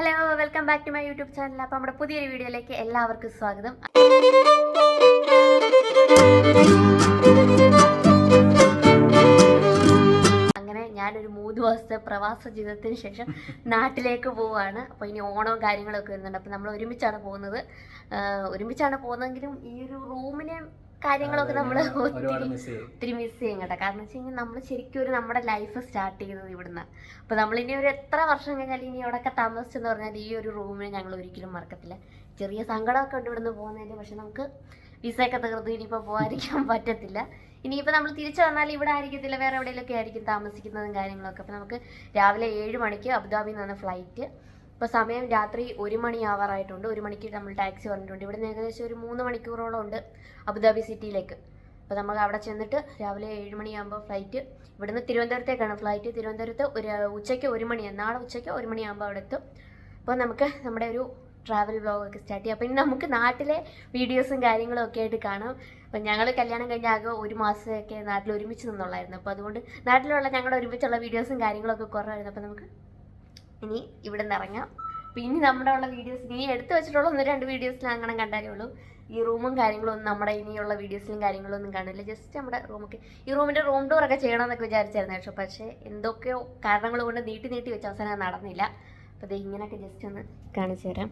Hello, welcome back to my YouTube channel. അപ്പോൾ നമ്മുടെ പുതിയൊരു വീഡിയോയിലേക്ക് എല്ലാവർക്കും സ്വാഗതം. അങ്ങനെ ഞാനൊരു 3 ദിവസത്തെ പ്രവാസ ജീവിതത്തിന് ശേഷം നാട്ടിലേക്ക് പോവുകയാണ്. അപ്പോൾ ഇനി ഓണവും കാര്യങ്ങളൊക്കെ വരുന്നുണ്ട്. അപ്പോൾ നമ്മൾ ഒരുമിച്ചാണ് പോകുന്നതെങ്കിലും ഈ ഒരു റൂമിനെ കാര്യങ്ങളൊക്കെ നമ്മൾ ഒത്തിരി മിസ് ചെയ്യും കേട്ടോ. കാരണം വെച്ച് കഴിഞ്ഞാൽ നമ്മൾ ശരിക്കും ഒരു നമ്മുടെ ലൈഫ് സ്റ്റാർട്ട് ചെയ്യുന്നത് ഇവിടുന്ന്. അപ്പോൾ നമ്മളിനി ഒരു എത്ര വർഷം കഴിഞ്ഞാൽ ഇനി ഇവിടെയൊക്കെ താമസിച്ചെന്ന് പറഞ്ഞാൽ ഈ ഒരു റൂമിനെ ഞങ്ങൾ ഒരിക്കലും മറക്കത്തില്ല. ചെറിയ സങ്കടമൊക്കെ ഉണ്ട് ഇവിടുന്ന് പോകുന്നതിന്. പക്ഷെ നമുക്ക് വിസയൊക്കെ തീർന്നു ഇനിയിപ്പോൾ പോകാതിരിക്കാൻ പറ്റത്തില്ല. ഇനിയിപ്പോൾ നമ്മൾ തിരിച്ചു വന്നാൽ ഇവിടെ ആയിരിക്കത്തില്ല, വേറെ എവിടെയെങ്കിലുമൊക്കെ ആയിരിക്കും താമസിക്കുന്നതും കാര്യങ്ങളൊക്കെ. അപ്പോൾ നമുക്ക് രാവിലെ 7 മണിക്ക് അബുദാബിയിൽ നിന്നാണ് ഫ്ലൈറ്റ്. ഇപ്പോൾ സമയം രാത്രി 1 മണി ആവാറായിട്ടുണ്ട്. 1 മണിക്ക് നമ്മൾ ടാക്സി പറഞ്ഞിട്ടുണ്ട്. ഇവിടുന്ന് ഏകദേശം ഒരു 3 മണിക്കൂറോളം ഉണ്ട് അബുദാബി സിറ്റിയിലേക്ക്. അപ്പോൾ നമുക്ക് അവിടെ ചെന്നിട്ട് രാവിലെ 7 മണിയാകുമ്പോൾ ഫ്ലൈറ്റ്. ഇവിടുന്ന് തിരുവനന്തപുരത്തേക്കാണ് ഫ്ലൈറ്റ്. തിരുവനന്തപുരത്ത് ഉച്ചയ്ക്ക് 1 മണിയാണ്. നാളെ ഉച്ചയ്ക്ക് 1 മണിയാകുമ്പോൾ അവിടെ എത്തും. അപ്പോൾ നമുക്ക് നമ്മുടെ ഒരു ട്രാവൽ വ്ളോഗൊക്കെ സ്റ്റാർട്ട് ചെയ്യാം. അപ്പോൾ ഇനി നമുക്ക് നാട്ടിലെ വീഡിയോസും കാര്യങ്ങളും ഒക്കെ ആയിട്ട് കാണാം. അപ്പം ഞങ്ങൾ കല്യാണം കഴിഞ്ഞ ആകെ 1 മാസമൊക്കെ നാട്ടിൽ ഒരുമിച്ച് നിന്നുള്ളായിരുന്നു. അപ്പോൾ അതുകൊണ്ട് നാട്ടിലുള്ള ഞങ്ങളുടെ ഒരുമിച്ചുള്ള വീഡിയോസും കാര്യങ്ങളൊക്കെ കുറവായിരുന്നു. അപ്പോൾ നമുക്ക് ഇനി ഇവിടെ നിന്ന് ഇറങ്ങാം. അപ്പോൾ ഇനി നമ്മുടെ ഉള്ള വീഡിയോസ് ഇനി എടുത്തു വെച്ചിട്ടുള്ള 1-2 വീഡിയോസിൽ അങ്ങനെ കണ്ടാലേ ഉള്ളൂ. ഈ റൂമും കാര്യങ്ങളൊന്നും നമ്മുടെ ഇനിയുള്ള വീഡിയോസിലും കാര്യങ്ങളൊന്നും കാണില്ല. ജസ്റ്റ് നമ്മുടെ റൂമൊക്കെ ഈ റൂമിൻ്റെ റൂം ടൂറൊക്കെ ചെയ്യണമെന്നൊക്കെ വിചാരിച്ചായിരുന്നു. പക്ഷേ എന്തൊക്കെയോ കാരണങ്ങൾ കൊണ്ട് നീട്ടി വെച്ച അവസാനം നടന്നില്ല. അപ്പോൾ ഇത് ഇങ്ങനെയൊക്കെ ജസ്റ്റ് ഒന്ന് കാണിച്ചു തരാം.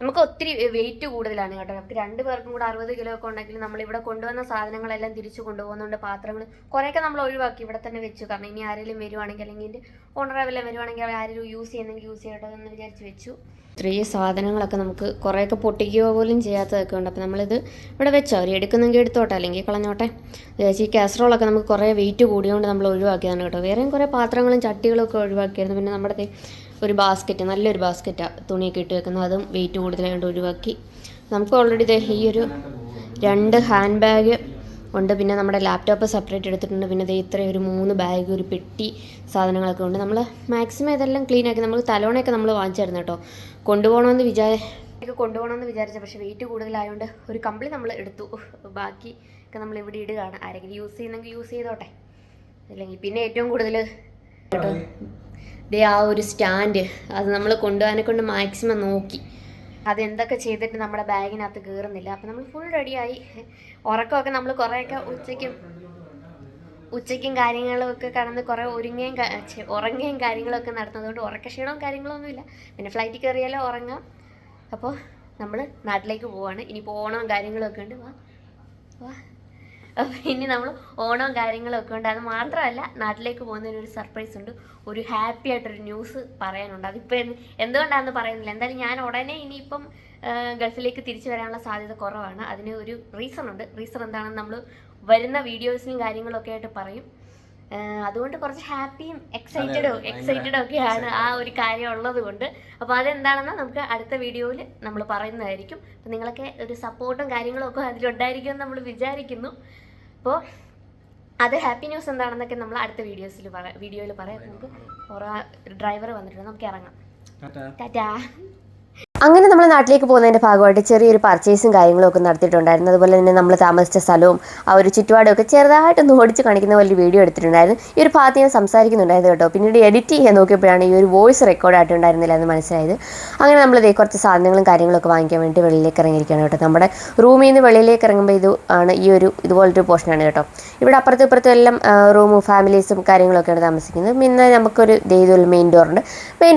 നമുക്ക് ഒത്തിരി വെയിറ്റ് കൂടുതലാണ് കേട്ടോ. നമുക്ക് 2 പേർക്കും കൂടെ 60 കിലോ ഒക്കെ ഉണ്ടെങ്കിൽ നമ്മളിവിടെ കൊണ്ടുവന്ന സാധനങ്ങളെല്ലാം തിരിച്ചു കൊണ്ടുപോകുന്നുണ്ട്. പാത്രങ്ങൾ കുറേയൊക്കെ നമ്മൾ ഒഴിവാക്കി ഇവിടെ തന്നെ വെച്ചു. കാരണം ഇനി ആരെങ്കിലും വരുവാണെങ്കിൽ അല്ലെങ്കിൽ ഓണറാവെല്ലാം വരുവാണെങ്കിൽ ആരെങ്കിലും യൂസ് ചെയ്യുന്നെങ്കിൽ യൂസ് ചെയ്യട്ടെ എന്ന് വിചാരിച്ച് വെച്ചു. ഇത്രയും സാധനങ്ങളൊക്കെ നമുക്ക് കുറേയൊക്കെ പൊട്ടിക്കുക പോലും ചെയ്യാത്തതൊക്കെ ഉണ്ട്. അപ്പോൾ നമ്മളിത് ഇവിടെ വെച്ചോ, അവർ എടുക്കുന്നെങ്കിൽ എടുത്തോട്ടെ അല്ലെങ്കിൽ കളഞ്ഞോട്ടെ. ഈ കാസറോളൊക്കെ നമുക്ക് കുറേ വെയിറ്റ് കൂടിയോണ്ട് നമ്മൾ ഒഴിവാക്കിയതാണ് കേട്ടോ. വേറെയും കുറേ പാത്രങ്ങളും ചട്ടികളും ഒക്കെ ഒഴിവാക്കിയായിരുന്നു. പിന്നെ നമ്മുടെ ഒരു ബാസ്ക്കറ്റ്, നല്ലൊരു ബാസ്ക്കറ്റാണ് തുണിയൊക്കെ ഇട്ട് വെക്കുന്നത്. അതും വെയിറ്റ് കൂടുതലായതുകൊണ്ട് ഒഴിവാക്കി. നമുക്ക് ഓൾറെഡി ഈ ഒരു 2 ഹാൻഡ് ബാഗ് ഉണ്ട്. പിന്നെ നമ്മുടെ ലാപ്ടോപ്പ് സെപ്പറേറ്റ് എടുത്തിട്ടുണ്ട്. പിന്നെ ഇത്രയും ഒരു 3 ബാഗ്, ഒരു പെട്ടി സാധനങ്ങളൊക്കെ ഉണ്ട്. നമ്മൾ മാക്സിമം ഇതെല്ലാം ക്ലീൻ ആക്കി. നമ്മൾ തലോണയൊക്കെ നമ്മൾ വാങ്ങിച്ചായിരുന്നു കേട്ടോ. കൊണ്ടുപോകണമെന്ന് വിചാരിച്ച പക്ഷേ വെയിറ്റ് കൂടുതലായതുകൊണ്ട് ഒരു കമ്പിളി നമ്മൾ എടുത്തു. ബാക്കി ഒക്കെ നമ്മൾ ഇവിടെ ഇടുകയാണ്. ആരെങ്കിലും യൂസ് ചെയ്യുന്നെങ്കിൽ യൂസ് ചെയ്തോട്ടെ. അല്ലെങ്കിൽ പിന്നെ ഏറ്റവും കൂടുതൽ കേട്ടോ ആ ഒരു സ്റ്റാൻഡ്, അത് നമ്മൾ കൊണ്ടുപോകാനെ കൊണ്ട് മാക്സിമം നോക്കി. അതെന്തൊക്കെ ചെയ്തിട്ട് നമ്മുടെ ബാഗിനകത്ത് കയറുന്നില്ല. അപ്പം നമ്മൾ ഫുൾ റെഡിയായി. ഉറക്കമൊക്കെ നമ്മൾ കുറേയൊക്കെ ഉച്ചയ്ക്കും കാര്യങ്ങളൊക്കെ കടന്ന് കുറേ ഉറങ്ങുകയും കാര്യങ്ങളൊക്കെ നടത്തുന്നതുകൊണ്ട് ഉറക്കക്ഷീണവും കാര്യങ്ങളൊന്നുമില്ല. പിന്നെ ഫ്ലൈറ്റിൽ കയറിയാലോ ഉറങ്ങാം. അപ്പോൾ നമ്മൾ നാട്ടിലേക്ക് പോവാണ്. ഇനി ഓണവും കാര്യങ്ങളൊക്കെ ഉണ്ട്. വാ. അപ്പോൾ ഇനി നമ്മൾ ഓണവും കാര്യങ്ങളൊക്കെ ഉണ്ട്. അത് മാത്രമല്ല നാട്ടിലേക്ക് പോകുന്നതിനൊരു സർപ്രൈസ് ഉണ്ട്. ഒരു ഹാപ്പി ആയിട്ടൊരു ന്യൂസ് പറയാനുണ്ട്. അതിപ്പോൾ എന്തുകൊണ്ടാണെന്ന് പറയുന്നില്ല. എന്തായാലും ഞാൻ ഉടനെ ഇനിയിപ്പം ഗൾഫിലേക്ക് തിരിച്ചു വരാനുള്ള സാധ്യത കുറവാണ്. അതിന് ഒരു റീസൺ എന്താണെന്ന് നമ്മൾ വരുന്ന വീഡിയോസിലും കാര്യങ്ങളൊക്കെ ആയിട്ട് പറയും. അതുകൊണ്ട് കുറച്ച് ഹാപ്പിയും എക്സൈറ്റഡും ഒക്കെയാണ് ആ ഒരു കാര്യം ഉള്ളത് കൊണ്ട്. അപ്പോൾ അതെന്താണെന്ന് നമുക്ക് അടുത്ത വീഡിയോയിൽ നമ്മൾ പറയുന്നതായിരിക്കും. അപ്പോൾ നിങ്ങളൊക്കെ ഒരു സപ്പോർട്ടും കാര്യങ്ങളും ഒക്കെ അതിലുണ്ടായിരിക്കുമെന്ന് നമ്മൾ വിചാരിക്കുന്നു. അപ്പോൾ അത് ഹാപ്പി ന്യൂസ് എന്താണെന്നൊക്കെ നമ്മൾ അടുത്ത വീഡിയോയിൽ പറയാം. നമുക്ക് ഡ്രൈവർ വന്നിട്ടുണ്ട്, നമുക്ക് ഇറങ്ങാം. ടാറ്റാ. അങ്ങനെ നമ്മൾ നാട്ടിലേക്ക് പോകുന്നതിൻ്റെ ഭാഗമായിട്ട് ചെറിയൊരു പർച്ചേസും കാര്യങ്ങളും ഒക്കെ നടത്തിയിട്ടുണ്ടായിരുന്നു. അതുപോലെ തന്നെ നമ്മൾ താമസിച്ച സ്ഥലവും ആ ഒരു ചുറ്റുപാടും ഒക്കെ ചെറുതായിട്ടൊന്ന് ഓടിച്ച് കാണിക്കുന്ന വലിയ വീഡിയോ എടുത്തിട്ടുണ്ടായിരുന്നു. ഈ ഒരു ഭാഗത്ത് ഞാൻ സംസാരിക്കുന്നുണ്ടായിരുന്നു കേട്ടോ. പിന്നീട് എഡിറ്റ് ചെയ്യാൻ നോക്കിയപ്പോഴാണ് ഈ ഒരു വോയിസ് റെക്കോർഡായിട്ടുണ്ടായിരുന്നില്ല എന്ന് മനസ്സിലായത്. അങ്ങനെ നമ്മൾ കുറച്ച് സാധനങ്ങളും കാര്യങ്ങളൊക്കെ വാങ്ങിക്കാൻ വേണ്ടി വെളിയിലേക്ക് ഇറങ്ങിയിരിക്കുകയാണ് കേട്ടോ. നമ്മുടെ റൂമിൽ നിന്ന് വെളിയിലേക്ക് ഇറങ്ങുമ്പോൾ ഇതുപോലൊരു പോർഷനാണ് കേട്ടോ. ഇവിടെ അപ്പുറത്തും ഇപ്പുറത്തും എല്ലാം റൂമും ഫാമിലീസും കാര്യങ്ങളൊക്കെയാണ് താമസിക്കുന്നത്. പിന്നെ നമുക്കൊരു ഇതുപോലെ മെയിൻ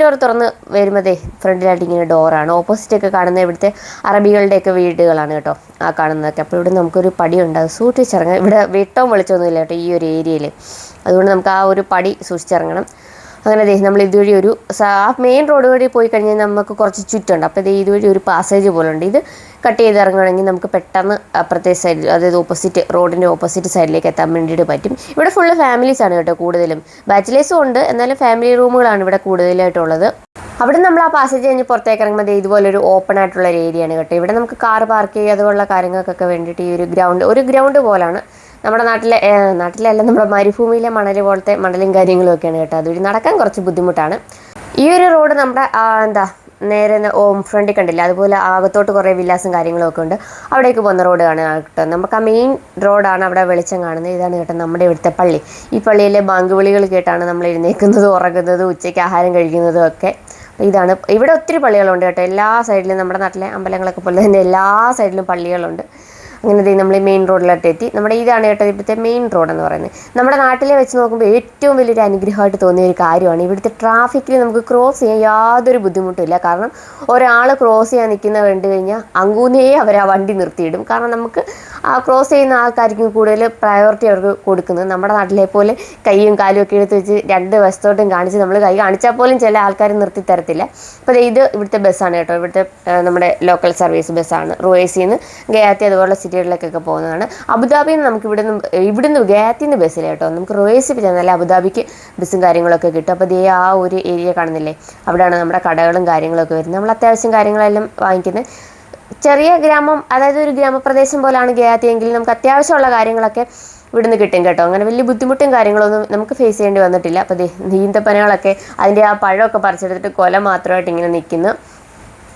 ഡോർ തുറന്ന് വരുമ്പോൾ ഫ്രണ്ടിലായിട്ട് ഇങ്ങനെ ഡോറാണ്. ഓപ്പോസിറ്റൊക്കെ കാണുന്ന ഇവിടുത്തെ അറബികളുടെയൊക്കെ വീടുകളാണ് കേട്ടോ ആ കാണുന്നതൊക്കെ. അപ്പോൾ ഇവിടെ നമുക്കൊരു പടിയുണ്ട്, അത് സൂക്ഷിച്ചിറങ്ങാം. ഇവിടെ വെട്ടവും വെളിച്ചമൊന്നുമില്ല കേട്ടോ ഈ ഒരു ഏരിയയിൽ. അതുകൊണ്ട് നമുക്ക് ആ ഒരു പടി സൂക്ഷിച്ചിറങ്ങണം. അങ്ങനെ നമ്മൾ ഇതുവഴി മെയിൻ റോഡ് വഴി പോയി കഴിഞ്ഞാൽ നമുക്ക് കുറച്ച് ചുറ്റുണ്ട്. അപ്പോൾ ഇതുവഴി ഒരു പാസേജ് പോലെ ഉണ്ട്. ഇത് കട്ട് ചെയ്ത് ഇറങ്ങുകയാണെങ്കിൽ നമുക്ക് പെട്ടെന്ന് അപ്പുറത്തെ സൈഡിൽ, അതായത് റോഡിൻ്റെ ഓപ്പോസിറ്റ് സൈഡിലേക്ക് എത്താൻ വേണ്ടിയിട്ട് പറ്റും. ഇവിടെ ഫുള്ള് ഫാമിലീസാണ് കേട്ടോ കൂടുതലും. ബാച്ചിലേഴ്സും ഉണ്ട്, എന്നാലും ഫാമിലി റൂമുകളാണ് ഇവിടെ കൂടുതലായിട്ടുള്ളത്. അവിടെ നമ്മൾ ആ പാസേജ് കഴിഞ്ഞ് പുറത്തേക്ക് ഇറങ്ങുമ്പോൾ ഇതുപോലൊരു ഓപ്പൺ ആയിട്ടുള്ള ഒരു ഏരിയയാണ് കേട്ടോ. ഇവിടെ നമുക്ക് കാർ പാർക്ക് ചെയ്യുക അതുപോലുള്ള കാര്യങ്ങൾക്കൊക്കെ വേണ്ടിയിട്ട് ഈ ഒരു ഗ്രൗണ്ട് പോലാണ്. നമ്മുടെ നാട്ടിലല്ല, നമ്മുടെ മരുഭൂമിയിലെ മണൽ പോലത്തെ മണലും കാര്യങ്ങളും ഒക്കെയാണ് കേട്ടോ. അതുവഴി നടക്കാൻ കുറച്ച് ബുദ്ധിമുട്ടാണ്. ഈ ഒരു റോഡ് നമ്മുടെ നേരെ ഫ്രണ്ടിൽ കണ്ടില്ല, അതുപോലെ അകത്തോട്ട് കുറേ വില്ലാസും കാര്യങ്ങളും ഒക്കെ ഉണ്ട്. അവിടേക്ക് പോകുന്ന റോഡാണ് കേട്ടോ. നമുക്ക് ആ മെയിൻ റോഡാണ് അവിടെ വെളിച്ചം കാണുന്നത്. ഇതാണ് കേട്ടോ നമ്മുടെ ഇവിടുത്തെ പള്ളി. ഈ പള്ളിയിലെ ബാങ്ക് വിളികൾ കേട്ടാണ് നമ്മൾ എഴുന്നേൽക്കുന്നതും ഉറങ്ങുന്നതും ഉച്ചയ്ക്ക് ആഹാരം കഴിക്കുന്നതും ഒക്കെ. ഇതാണ്. ഇവിടെ ഒത്തിരി പള്ളികളുണ്ട് കേട്ടോ, എല്ലാ സൈഡിലും. നമ്മുടെ നാട്ടിലെ അമ്പലങ്ങളൊക്കെ പോലെ തന്നെ എല്ലാ സൈഡിലും പള്ളികളുണ്ട്. അങ്ങനെ നമ്മൾ മെയിൻ റോഡിലോട്ട് എത്തി. നമ്മുടെ ഇതാണ് കേട്ടോ ഇവിടുത്തെ മെയിൻ റോഡ് എന്ന് പറയുന്നത്. നമ്മുടെ നാട്ടിലെ വെച്ച് നോക്കുമ്പോൾ ഏറ്റവും വലിയൊരു അനുഗ്രഹമായിട്ട് തോന്നിയ ഒരു കാര്യമാണ് ഇവിടുത്തെ ട്രാഫിക്കിൽ നമുക്ക് ക്രോസ് ചെയ്യാൻ യാതൊരു ബുദ്ധിമുട്ടില്ല. കാരണം ഒരാൾ ക്രോസ് ചെയ്യാൻ നിൽക്കുന്ന കണ്ടു കഴിഞ്ഞാൽ അങ്ങൂന്നേ അവർ ആ വണ്ടി നിർത്തിയിടും. കാരണം നമുക്ക് ആ ക്രോസ് ചെയ്യുന്ന ആൾക്കാർക്കും കൂടുതൽ പ്രയോറിറ്റി അവർക്ക് കൊടുക്കുന്നത്. നമ്മുടെ നാട്ടിലെ പോലെ കൈയും കാലും ഒക്കെ എടുത്ത് വെച്ച് രണ്ട് വശത്തോട്ടും കാണിച്ച് നമ്മൾ കൈ കാണിച്ചാൽ പോലും ചില ആൾക്കാർ നിർത്തി തരത്തില്ല. അപ്പോൾ ഇത് ഇവിടുത്തെ ബസ്സാണ് കേട്ടോ, ഇവിടുത്തെ നമ്മുടെ ലോക്കൽ സർവീസ് ബസ്സാണ്. റുവൈസിൽ നിന്ന് ഗയാത്തി അതുപോലെ സിറ്റികളിലേക്കൊക്കെ പോകുന്നതാണ്. അബുദാബിയിൽ നിന്ന് നമുക്ക് ഇവിടുന്ന് ഗയാത്തിൽ നിന്ന് ബസ്സിൽ കേട്ടോ, നമുക്ക് റുവൈസിൽ ചെന്നാൽ അബുദാബിക്ക് ബസ്സും കാര്യങ്ങളൊക്കെ കിട്ടും. അപ്പോൾ ഇതേ ആ ഒരു ഏരിയ കാണുന്നില്ലേ, അവിടെയാണ് നമ്മുടെ കടകളും കാര്യങ്ങളൊക്കെ വരുന്നത്. നമ്മൾ അത്യാവശ്യം കാര്യങ്ങളെല്ലാം വാങ്ങിക്കുന്നത്. ചെറിയ ഗ്രാമം, അതായത് ഒരു ഗ്രാമപ്രദേശം പോലെയാണ് ഗയാത്തി എങ്കിൽ നമുക്ക് അത്യാവശ്യമുള്ള കാര്യങ്ങളൊക്കെ ഇവിടുന്ന് കിട്ടും കേട്ടോ. അങ്ങനെ വലിയ ബുദ്ധിമുട്ടും കാര്യങ്ങളൊന്നും നമുക്ക് ഫേസ് ചെയ്യേണ്ടി വന്നിട്ടില്ല. അപ്പോൾ ഈന്തപ്പനകളൊക്കെ അതിൻ്റെ ആ പഴമൊക്കെ പറിച്ചെടുത്തിട്ട് കൊല മാത്രമായിട്ട് ഇങ്ങനെ നിൽക്കുന്നു.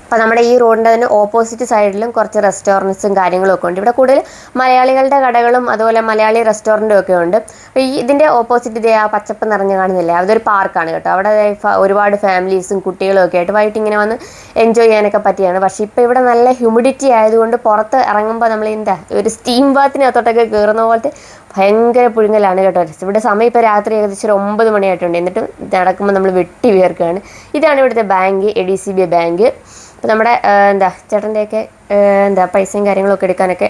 അപ്പോൾ നമ്മുടെ ഈ റോഡിൻ്റെ തന്നെ ഓപ്പോസിറ്റ് സൈഡിലും കുറച്ച് റെസ്റ്റോറൻറ്റ്സും കാര്യങ്ങളും ഒക്കെ ഉണ്ട്. ഇവിടെ കൂടുതൽ മലയാളികളുടെ കടകളും അതുപോലെ മലയാളി റെസ്റ്റോറൻറ്റും ഒക്കെ ഉണ്ട്. അപ്പോൾ ഇതിൻ്റെ ഓപ്പോസിറ്റ് ഇതേ ആ പച്ചപ്പ് നിറഞ്ഞ് കാണുന്നില്ലേ, അതൊരു പാർക്കാണ് കേട്ടോ. അവിടെ ഒരുപാട് ഫാമിലീസും കുട്ടികളും ഒക്കെ ആയിട്ട് വൈകിട്ട് ഇങ്ങനെ വന്ന് എൻജോയ് ചെയ്യാനൊക്കെ പറ്റിയാണ്. പക്ഷേ ഇപ്പോൾ ഇവിടെ നല്ല ഹ്യൂമിഡിറ്റി ആയതുകൊണ്ട് പുറത്ത് ഇറങ്ങുമ്പോൾ നമ്മൾ ഒരു സ്റ്റീം ബാത്തിനകത്തോട്ടൊക്കെ കയറുന്ന പോലത്തെ ഭയങ്കര പുഴുങ്ങലാണ് കേട്ടോ. ഇവിടെ സമയം ഇപ്പോൾ രാത്രി ഏകദേശം ഒരു 9 മണിയായിട്ടുണ്ട്. എന്നിട്ടും നടക്കുമ്പോൾ നമ്മൾ വെട്ടി വീർക്കുകയാണ്. ഇതാണ് ഇവിടുത്തെ ബാങ്ക്, ADCB ബാങ്ക്. അപ്പോൾ നമ്മുടെ ചേട്ടൻ്റെയൊക്കെ പൈസയും കാര്യങ്ങളൊക്കെ എടുക്കാനൊക്കെ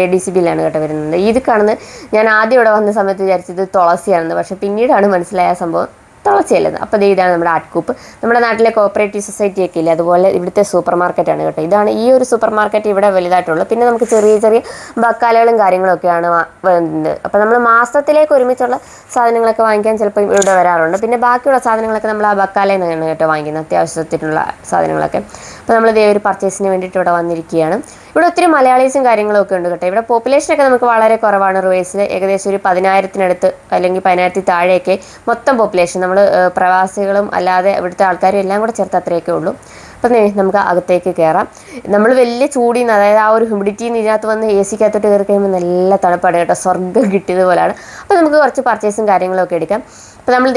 ADCBയിലാണ് കേട്ടോ വരുന്നത്. ഇത് കാണുന്നത് ഞാൻ ആദ്യം ഇവിടെ വന്ന സമയത്ത് വിചാരിച്ചത് തുളസിയാണെന്ന്, പക്ഷേ പിന്നീടാണ് മനസ്സിലായ സംഭവം തുളസിയല്ലെന്ന്. അപ്പോൾ ഇതാണ് നമ്മുടെ ആട്ട്കൂപ്പ്. നമ്മുടെ നാട്ടിലെ കോപ്പറേറ്റീവ് സൊസൈറ്റി ഒക്കെ ഇല്ലേ, അതുപോലെ ഇവിടുത്തെ സൂപ്പർ മാർക്കറ്റാണ് കേട്ടോ. ഇതാണ് ഈ ഒരു സൂപ്പർ മാർക്കറ്റ് ഇവിടെ വലുതായിട്ടുള്ളൂ. പിന്നെ നമുക്ക് ചെറിയ ചെറിയ ബക്കാലകളും കാര്യങ്ങളൊക്കെയാണ് വരുന്നത്. അപ്പോൾ നമ്മൾ മാസത്തിലേക്ക് ഒരുമിച്ചുള്ള സാധനങ്ങളൊക്കെ വാങ്ങിക്കാൻ ചിലപ്പോൾ ഇവിടെ വരാറുണ്ട്. പിന്നെ ബാക്കിയുള്ള സാധനങ്ങളൊക്കെ നമ്മൾ ആ ബക്കാലയിൽ നിന്നാണ് കേട്ടോ വാങ്ങിക്കുന്നത്, അത്യാവശ്യത്തിനുള്ള സാധനങ്ങളൊക്കെ. അപ്പോൾ നമ്മൾ ഇതേ ഒരു പർച്ചേസിന് വേണ്ടിയിട്ട് ഇവിടെ വന്നിരിക്കുകയാണ്. ഇവിടെ ഒത്തിരി മലയാളീസും കാര്യങ്ങളൊക്കെ ഉണ്ട് കേട്ടോ. ഇവിടെ പോപ്പുലേഷനൊക്കെ നമുക്ക് വളരെ കുറവാണ്. റുവൈസിൽ ഏകദേശം ഒരു 10,000-നടുത്ത് അല്ലെങ്കിൽ 10,000 താഴെയൊക്കെ മൊത്തം പോപ്പുലേഷൻ. നമ്മൾ പ്രവാസികളും അല്ലാതെ ഇവിടുത്തെ ആൾക്കാരും എല്ലാം കൂടെ ചേർത്ത് അത്രയൊക്കെ ഉള്ളൂ. അപ്പം നമുക്ക് അകത്തേക്ക് കയറാം. നമ്മൾ വലിയ ചൂടിൽ നിന്ന്, അതായത് ആ ഒരു ഹ്യൂമിഡിറ്റിയിൽ നിന്ന് ഇതിനകത്ത് വന്ന് AC-ക്കകത്തോട്ട് കയറി കഴിയുമ്പോൾ നല്ല തണുപ്പാണ് കേട്ടോ, സ്വർഗ്ഗം കിട്ടിയതുപോലെയാണ്. അപ്പോൾ നമുക്ക് കുറച്ച് പർച്ചേസും കാര്യങ്ങളൊക്കെ എടുക്കാം. അപ്പോൾ നമ്മൾ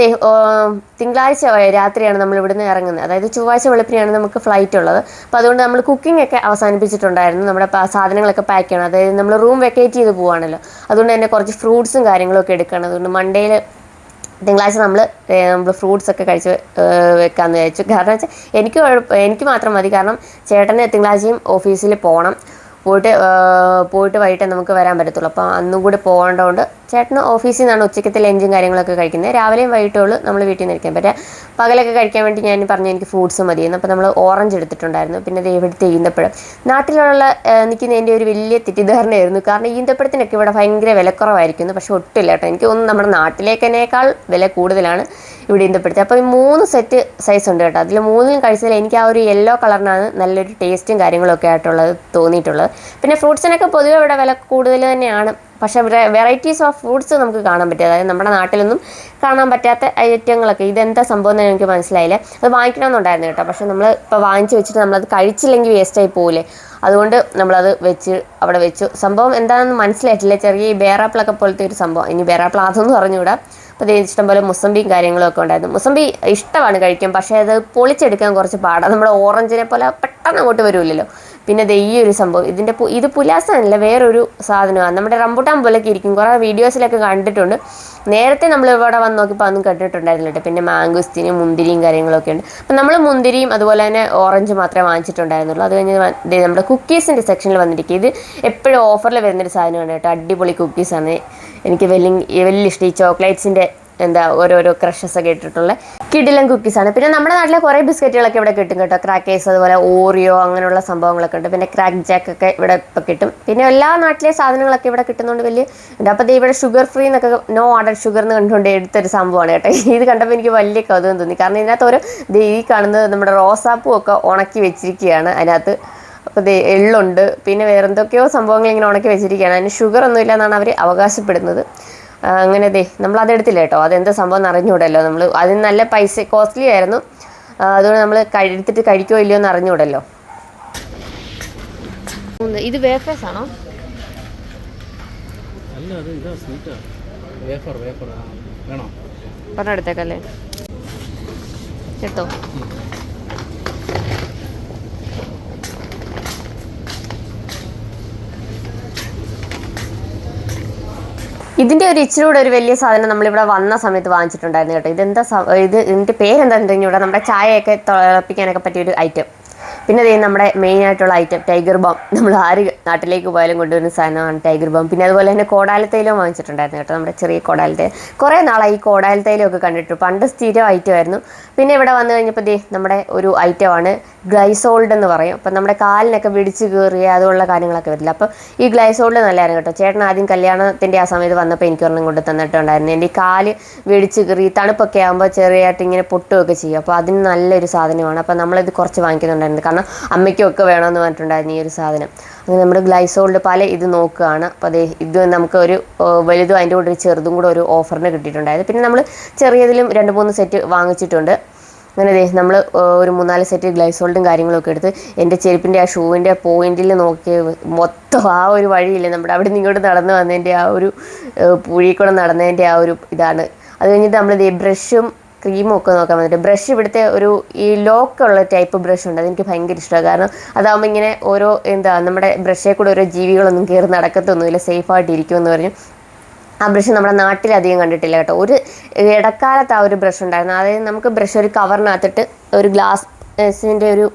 തിങ്കളാഴ്ച രാത്രിയാണ് നമ്മൾ ഇവിടുന്ന് ഇറങ്ങുന്നത്, അതായത് ചൊവ്വാഴ്ച വെളുപ്പിനെയാണ് നമുക്ക് ഫ്ലൈറ്റ് ഉള്ളത്. അപ്പോൾ അതുകൊണ്ട് നമ്മൾ കുക്കിംഗ് ഒക്കെ അവസാനിപ്പിച്ചിട്ടുണ്ടായിരുന്നു. നമ്മുടെ സാധനങ്ങളൊക്കെ പാക്ക് ചെയ്യണം, അതായത് നമ്മൾ റൂം വെക്കേറ്റ് ചെയ്ത് പോവുകയാണല്ലോ. അതുകൊണ്ട് തന്നെ കുറച്ച് ഫ്രൂട്ട്സും കാര്യങ്ങളൊക്കെ എടുക്കണം. അതുകൊണ്ട് മൺഡേയിൽ തിങ്കളാഴ്ച നമ്മൾ ഫ്രൂട്ട്സ് ഒക്കെ കഴിച്ച് വെക്കാമെന്ന് വിചാരിച്ചു. കാരണം വെച്ചാൽ എനിക്ക് മാത്രം മതി. കാരണം ചേട്ടന് തിങ്കളാഴ്ചയും ഓഫീസിൽ പോകണം. പോയിട്ട് വൈകിട്ട് നമുക്ക് വരാൻ പറ്റത്തുള്ളൂ. അപ്പോൾ അന്നും കൂടി പോകേണ്ടതുകൊണ്ട് ചേട്ടന് ഓഫീസിൽ നിന്നാണ് ഉച്ചക്കത്തെ ലഞ്ചും കാര്യങ്ങളൊക്കെ കഴിക്കുന്നത്. രാവിലെയും വൈകിട്ടുള്ളൂ നമ്മൾ വീട്ടിൽ നിന്ന് കഴിക്കാൻ പറ്റുക. പകലൊക്കെ കഴിക്കാൻ വേണ്ടി ഞാൻ പറഞ്ഞു എനിക്ക് ഫ്രൂട്ട്സ് മതിയെന്ന്. അപ്പോൾ നമ്മൾ ഓറഞ്ച് എടുത്തിട്ടുണ്ടായിരുന്നു. പിന്നെ ഇവിടുത്തെ ഈന്തപ്പഴം. നാട്ടിലുള്ള നിൽക്കുന്നതിൻ്റെ ഒരു വലിയ തെറ്റിദ്ധാരണയായിരുന്നു. കാരണം ഈന്തപ്പഴത്തിനൊക്കെ ഇവിടെ ഭയങ്കര വിലക്കുറവായിരിക്കുന്നു. പക്ഷേ ഒട്ടില്ല കേട്ടോ. എനിക്ക് തോന്നുന്നു നമ്മുടെ നാട്ടിലേക്കതിനേക്കാൾ വില കൂടുതലാണ് ഇവിടെ ഈന്തപ്പഴത്തിൽ. അപ്പോൾ ഈ 3 സെറ്റ് സൈസ് ഉണ്ട് കേട്ടോ. അതിൽ 3ലും കഴിച്ചതിൽ എനിക്ക് ആ ഒരു യെല്ലോ കളറിനാണ് നല്ലൊരു ടേസ്റ്റും കാര്യങ്ങളൊക്കെ ആയിട്ടുള്ളത് തോന്നിയിട്ടുള്ളത്. പിന്നെ ഫ്രൂട്ട്സിനൊക്കെ പൊതുവെ ഇവിടെ വില കൂടുതൽ തന്നെയാണ്. പക്ഷേ വെറൈറ്റീസ് ഓഫ് ഫ്രൂട്ട്സ് നമുക്ക് കാണാൻ പറ്റും. അതായത് നമ്മുടെ നാട്ടിലൊന്നും കാണാൻ പറ്റാത്ത ഐറ്റങ്ങളൊക്കെ. ഇതെന്താ സംഭവം എന്ന് എനിക്ക് മനസ്സിലായില്ല. അത് വാങ്ങിക്കണമെന്നുണ്ടായിരുന്നു കേട്ടോ. പക്ഷേ നമ്മൾ ഇപ്പോൾ വാങ്ങിച്ച് വെച്ചിട്ട് നമ്മളത് കഴിച്ചില്ലെങ്കിൽ വേസ്റ്റായി പോകില്ലേ. അതുകൊണ്ട് നമ്മളത് അവിടെ വെച്ചു. സംഭവം എന്താണെന്ന് മനസ്സിലായിട്ടില്ല. ചെറിയ ഈ ബേറാപ്പിളൊക്കെ പോലത്തെ ഒരു സംഭവം. ഇനി ബേറാപ്പിൾ അതൊന്നും അറിഞ്ഞുകൂടാ. അപ്പോൾ ഇത് ഇഷ്ടംപോലെ മുസമ്പിയും കാര്യങ്ങളൊക്കെ ഉണ്ടായിരുന്നു. മുസമ്പി ഇഷ്ടമാണ് കഴിക്കാൻ, പക്ഷേ അത് പൊളിച്ചെടുക്കാൻ കുറച്ച് പാടാണ്. നമ്മുടെ ഓറഞ്ചിനെ പോലെ പെട്ടെന്ന് അങ്ങോട്ട് വരുമല്ലോ. പിന്നെ ഈ ഒരു സംഭവം ഇത് പുലാസനല്ല, വേറൊരു സാധനമാണ്. നമ്മുടെ റംബുട്ടാൻ പോലെയൊക്കെ ഇരിക്കും. കുറേ വീഡിയോസിലൊക്കെ കണ്ടിട്ടുണ്ട്. നേരത്തെ നമ്മൾ ഇവിടെ വന്ന് നോക്കിയപ്പോൾ അതൊന്നും കണ്ടിട്ടുണ്ടായിരുന്നില്ല കേട്ടോ. പിന്നെ മാംഗോസ്റ്റിനും മുന്തിരിയും കാര്യങ്ങളൊക്കെ ഉണ്ട്. അപ്പം നമ്മൾ മുന്തിരിയും അതുപോലെ തന്നെ ഓറഞ്ച് മാത്രമേ വാങ്ങിച്ചിട്ടുണ്ടായിരുന്നുള്ളൂ. അത് കഴിഞ്ഞ് നമ്മുടെ കുക്കീസിൻ്റെ സെക്ഷനിൽ വന്നിരിക്കും. ഇത് എപ്പോഴും ഓഫറിൽ വരുന്നൊരു സാധനമാണ് കേട്ടോ. അടിപൊളി കുക്കീസാണ്. എനിക്ക് വലിയ ഇഷ്ടം. ഈ ചോക്ലേറ്റ്സിൻ്റെ ഓരോരോ ക്രഷസ് ഒക്കെ ഇട്ടിട്ടുള്ള കിടിലൻ കുക്കീസാണ്. പിന്നെ നമ്മുടെ നാട്ടിലെ കുറേ ബിസ്ക്കറ്റുകളൊക്കെ ഇവിടെ കിട്ടും കേട്ടോ. ക്രാക്കേഴ്സ് അതുപോലെ ഓറിയോ അങ്ങനെയുള്ള സംഭവങ്ങളൊക്കെ ഉണ്ട്. പിന്നെ ക്രാക്ക് ജാക്ക് ഒക്കെ ഇവിടെ ഇപ്പോൾ കിട്ടും. പിന്നെ എല്ലാ നാട്ടിലെ സാധനങ്ങളൊക്കെ ഇവിടെ കിട്ടുന്നതുകൊണ്ട് വലിയ ഉണ്ട്. അപ്പോൾ ഇവിടെ ഷുഗർ ഫ്രീ എന്നൊക്കെ നോ ആഡഡ് ഷുഗർ എന്ന് കണ്ടുകൊണ്ട് എടുത്തൊരു സംഭവമാണ് കേട്ടോ. ഇത് കണ്ടപ്പോൾ എനിക്ക് വലിയ കൗതുകം തോന്നി. കാരണം ഇതിനകത്ത് ഈ കാണുന്നത് നമ്മുടെ റോസാപ്പൂ ഒക്കെ ഉണക്കി വെച്ചിരിക്കുകയാണ് അതിനകത്ത്. അപ്പോൾ എള്ളുണ്ട്, പിന്നെ വേറെ എന്തൊക്കെയോ സംഭവങ്ങൾ ഇങ്ങനെ ഉണക്കി വെച്ചിരിക്കുകയാണ്. അതിന് ഷുഗർ ഒന്നുമില്ല എന്നാണ് അവർ അവകാശപ്പെടുന്നത്. അങ്ങനെ നമ്മളതെടുത്തില്ല കേട്ടോ. അതെന്താ സംഭവം എന്ന് അറിഞ്ഞുകൂടല്ലോ. നമ്മൾ അതിന് നല്ല പൈസ കോസ്റ്റ്ലി ആയിരുന്നു. അതുകൊണ്ട് നമ്മൾ എടുത്തിട്ട് കഴിക്കോ ഇല്ലയോ എന്ന് അറിഞ്ഞുകൂടല്ലോ. ഇത് വേഫേഴ്സ് ആണോ? പറഞ്ഞെടുത്തേക്കല്ലേ. കേട്ടോ ഇതിൻ്റെ ഒരു ഇച്ചിരി കൂടെ ഒരു വലിയ സാധനം നമ്മളിവിടെ വന്ന സമയത്ത് വാങ്ങിച്ചിട്ടുണ്ടായിരുന്നു കേട്ടോ. ഇതിൻ്റെ പേരെന്താണെന്ന് ഇവിടെ നമ്മുടെ ചായയൊക്കെ തിളപ്പിക്കാനൊക്കെ പറ്റിയൊരു ഐറ്റം. പിന്നെ അതേ നമ്മുടെ മെയിൻ ആയിട്ടുള്ള ഐറ്റം ടൈഗർ ബാം. നമ്മൾ ആര് നാട്ടിലേക്ക് പോയാലും കൊണ്ടുവരുന്ന സാധനമാണ് ടൈഗർ ബാം. പിന്നെ അതുപോലെ തന്നെ കോടാലത്തൈലവും വാങ്ങിച്ചിട്ടുണ്ടായിരുന്നു കേട്ടോ, നമ്മുടെ ചെറിയ കോടാലത്തൈലം. കുറേ നാളായി ഈ കോടാലത്തൈലമൊക്കെ കണ്ടിട്ടു, പണ്ട് സ്ഥിരം ഐറ്റമായിരുന്നു. പിന്നെ ഇവിടെ വന്നു കഴിഞ്ഞപ്പോൾ നമ്മുടെ ഒരു ഐറ്റമാണ് ഗ്ലൈസോൾഡ് എന്ന് പറയും. അപ്പം നമ്മുടെ കാലിനൊക്കെ പിടിച്ച് കയറിയ അതുള്ള കാര്യങ്ങളൊക്കെ വരില്ല. അപ്പം ഈ ഗ്ലൈസോൾഡ് നല്ലതായിരുന്നു കേട്ടോ. ചേട്ടൻ ആദ്യം കല്യാണത്തിൻ്റെ ആ സമയത്ത് വന്നപ്പോൾ എനിക്ക് ഒരെണ്ണം കൊണ്ട് തന്നിട്ടുണ്ടായിരുന്നു. എൻ്റെ ഈ കാല് പിടിച്ച് കയറി തണുപ്പൊക്കെ ആകുമ്പോൾ ചെറിയായിട്ട് ഇങ്ങനെ പൊട്ടുകയൊക്കെ ചെയ്യും. അപ്പോൾ അതിന് നല്ലൊരു സാധനമാണ്. അപ്പം നമ്മളിത് കുറച്ച് വാങ്ങിക്കുന്നുണ്ടായിരുന്നു, കാരണം അമ്മയ്ക്കും ഒക്കെ വേണമെന്ന് പറഞ്ഞിട്ടുണ്ടായിരുന്നു ഈ ഒരു സാധനം. അങ്ങനെ നമ്മുടെ ഗ്ലൈസോൾഡ് പല ഇത് നോക്കുകയാണ്. അപ്പോൾ ഇത് നമുക്ക് ഒരു വലുതും അതിൻ്റെ കൂടെ ഒരു ചെറുതും കൂടെ ഒരു ഓഫറിന് കിട്ടിയിട്ടുണ്ടായിരുന്നു. പിന്നെ നമ്മൾ ചെറിയതിലും 2-3 സെറ്റ് വാങ്ങിച്ചിട്ടുണ്ട്. അങ്ങനെ നമ്മൾ ഒരു 4 സെറ്റ് ഗ്ലൈസോൾഡും കാര്യങ്ങളൊക്കെ എടുത്ത് എൻ്റെ ചെരുപ്പിൻ്റെ ആ ഷൂവിൻ്റെ പോയിന്റിൽ നോക്കി മൊത്തം ആ ഒരു വഴിയില്ലേ നമ്മുടെ അവിടെ നിന്ന് ഇങ്ങോട്ട് നടന്ന് വന്നതിൻ്റെ ആ ഒരു പുഴിക്കൂടെ നടന്നതിൻ്റെ ആ ഒരു ഇതാണ്. അത് കഴിഞ്ഞിട്ട് നമ്മൾ ബ്രഷും ക്രീമും ഒക്കെ നോക്കാൻ വന്നിട്ട് ബ്രഷ് ഇവിടുത്തെ ഒരു ഈ ലോക്കുള്ള ടൈപ്പ് ബ്രഷ് ഉണ്ട്, അതെനിക്ക് ഭയങ്കര ഇഷ്ടമാണ്. കാരണം അതാകുമ്പോൾ ഇങ്ങനെ ഓരോ നമ്മുടെ ബ്രഷിൽ കൂടെ ഓരോ ജീവികളൊന്നും കയറി നടക്കത്തൊന്നുമില്ല, സേഫായിട്ട് ഇരിക്കുമെന്ന് പറഞ്ഞു. ആ ബ്രഷ് നമ്മുടെ നാട്ടിലധികം കണ്ടിട്ടില്ല കേട്ടോ. ഒരു ഇടക്കാലത്ത് ആ ഒരു ബ്രഷ് ഉണ്ടായിരുന്നു. അതായത് നമുക്ക് ബ്രഷ് ഒരു കവറിനകത്തിട്ട് ഒരു ഗ്ലാസിൻ്റെ ഒരു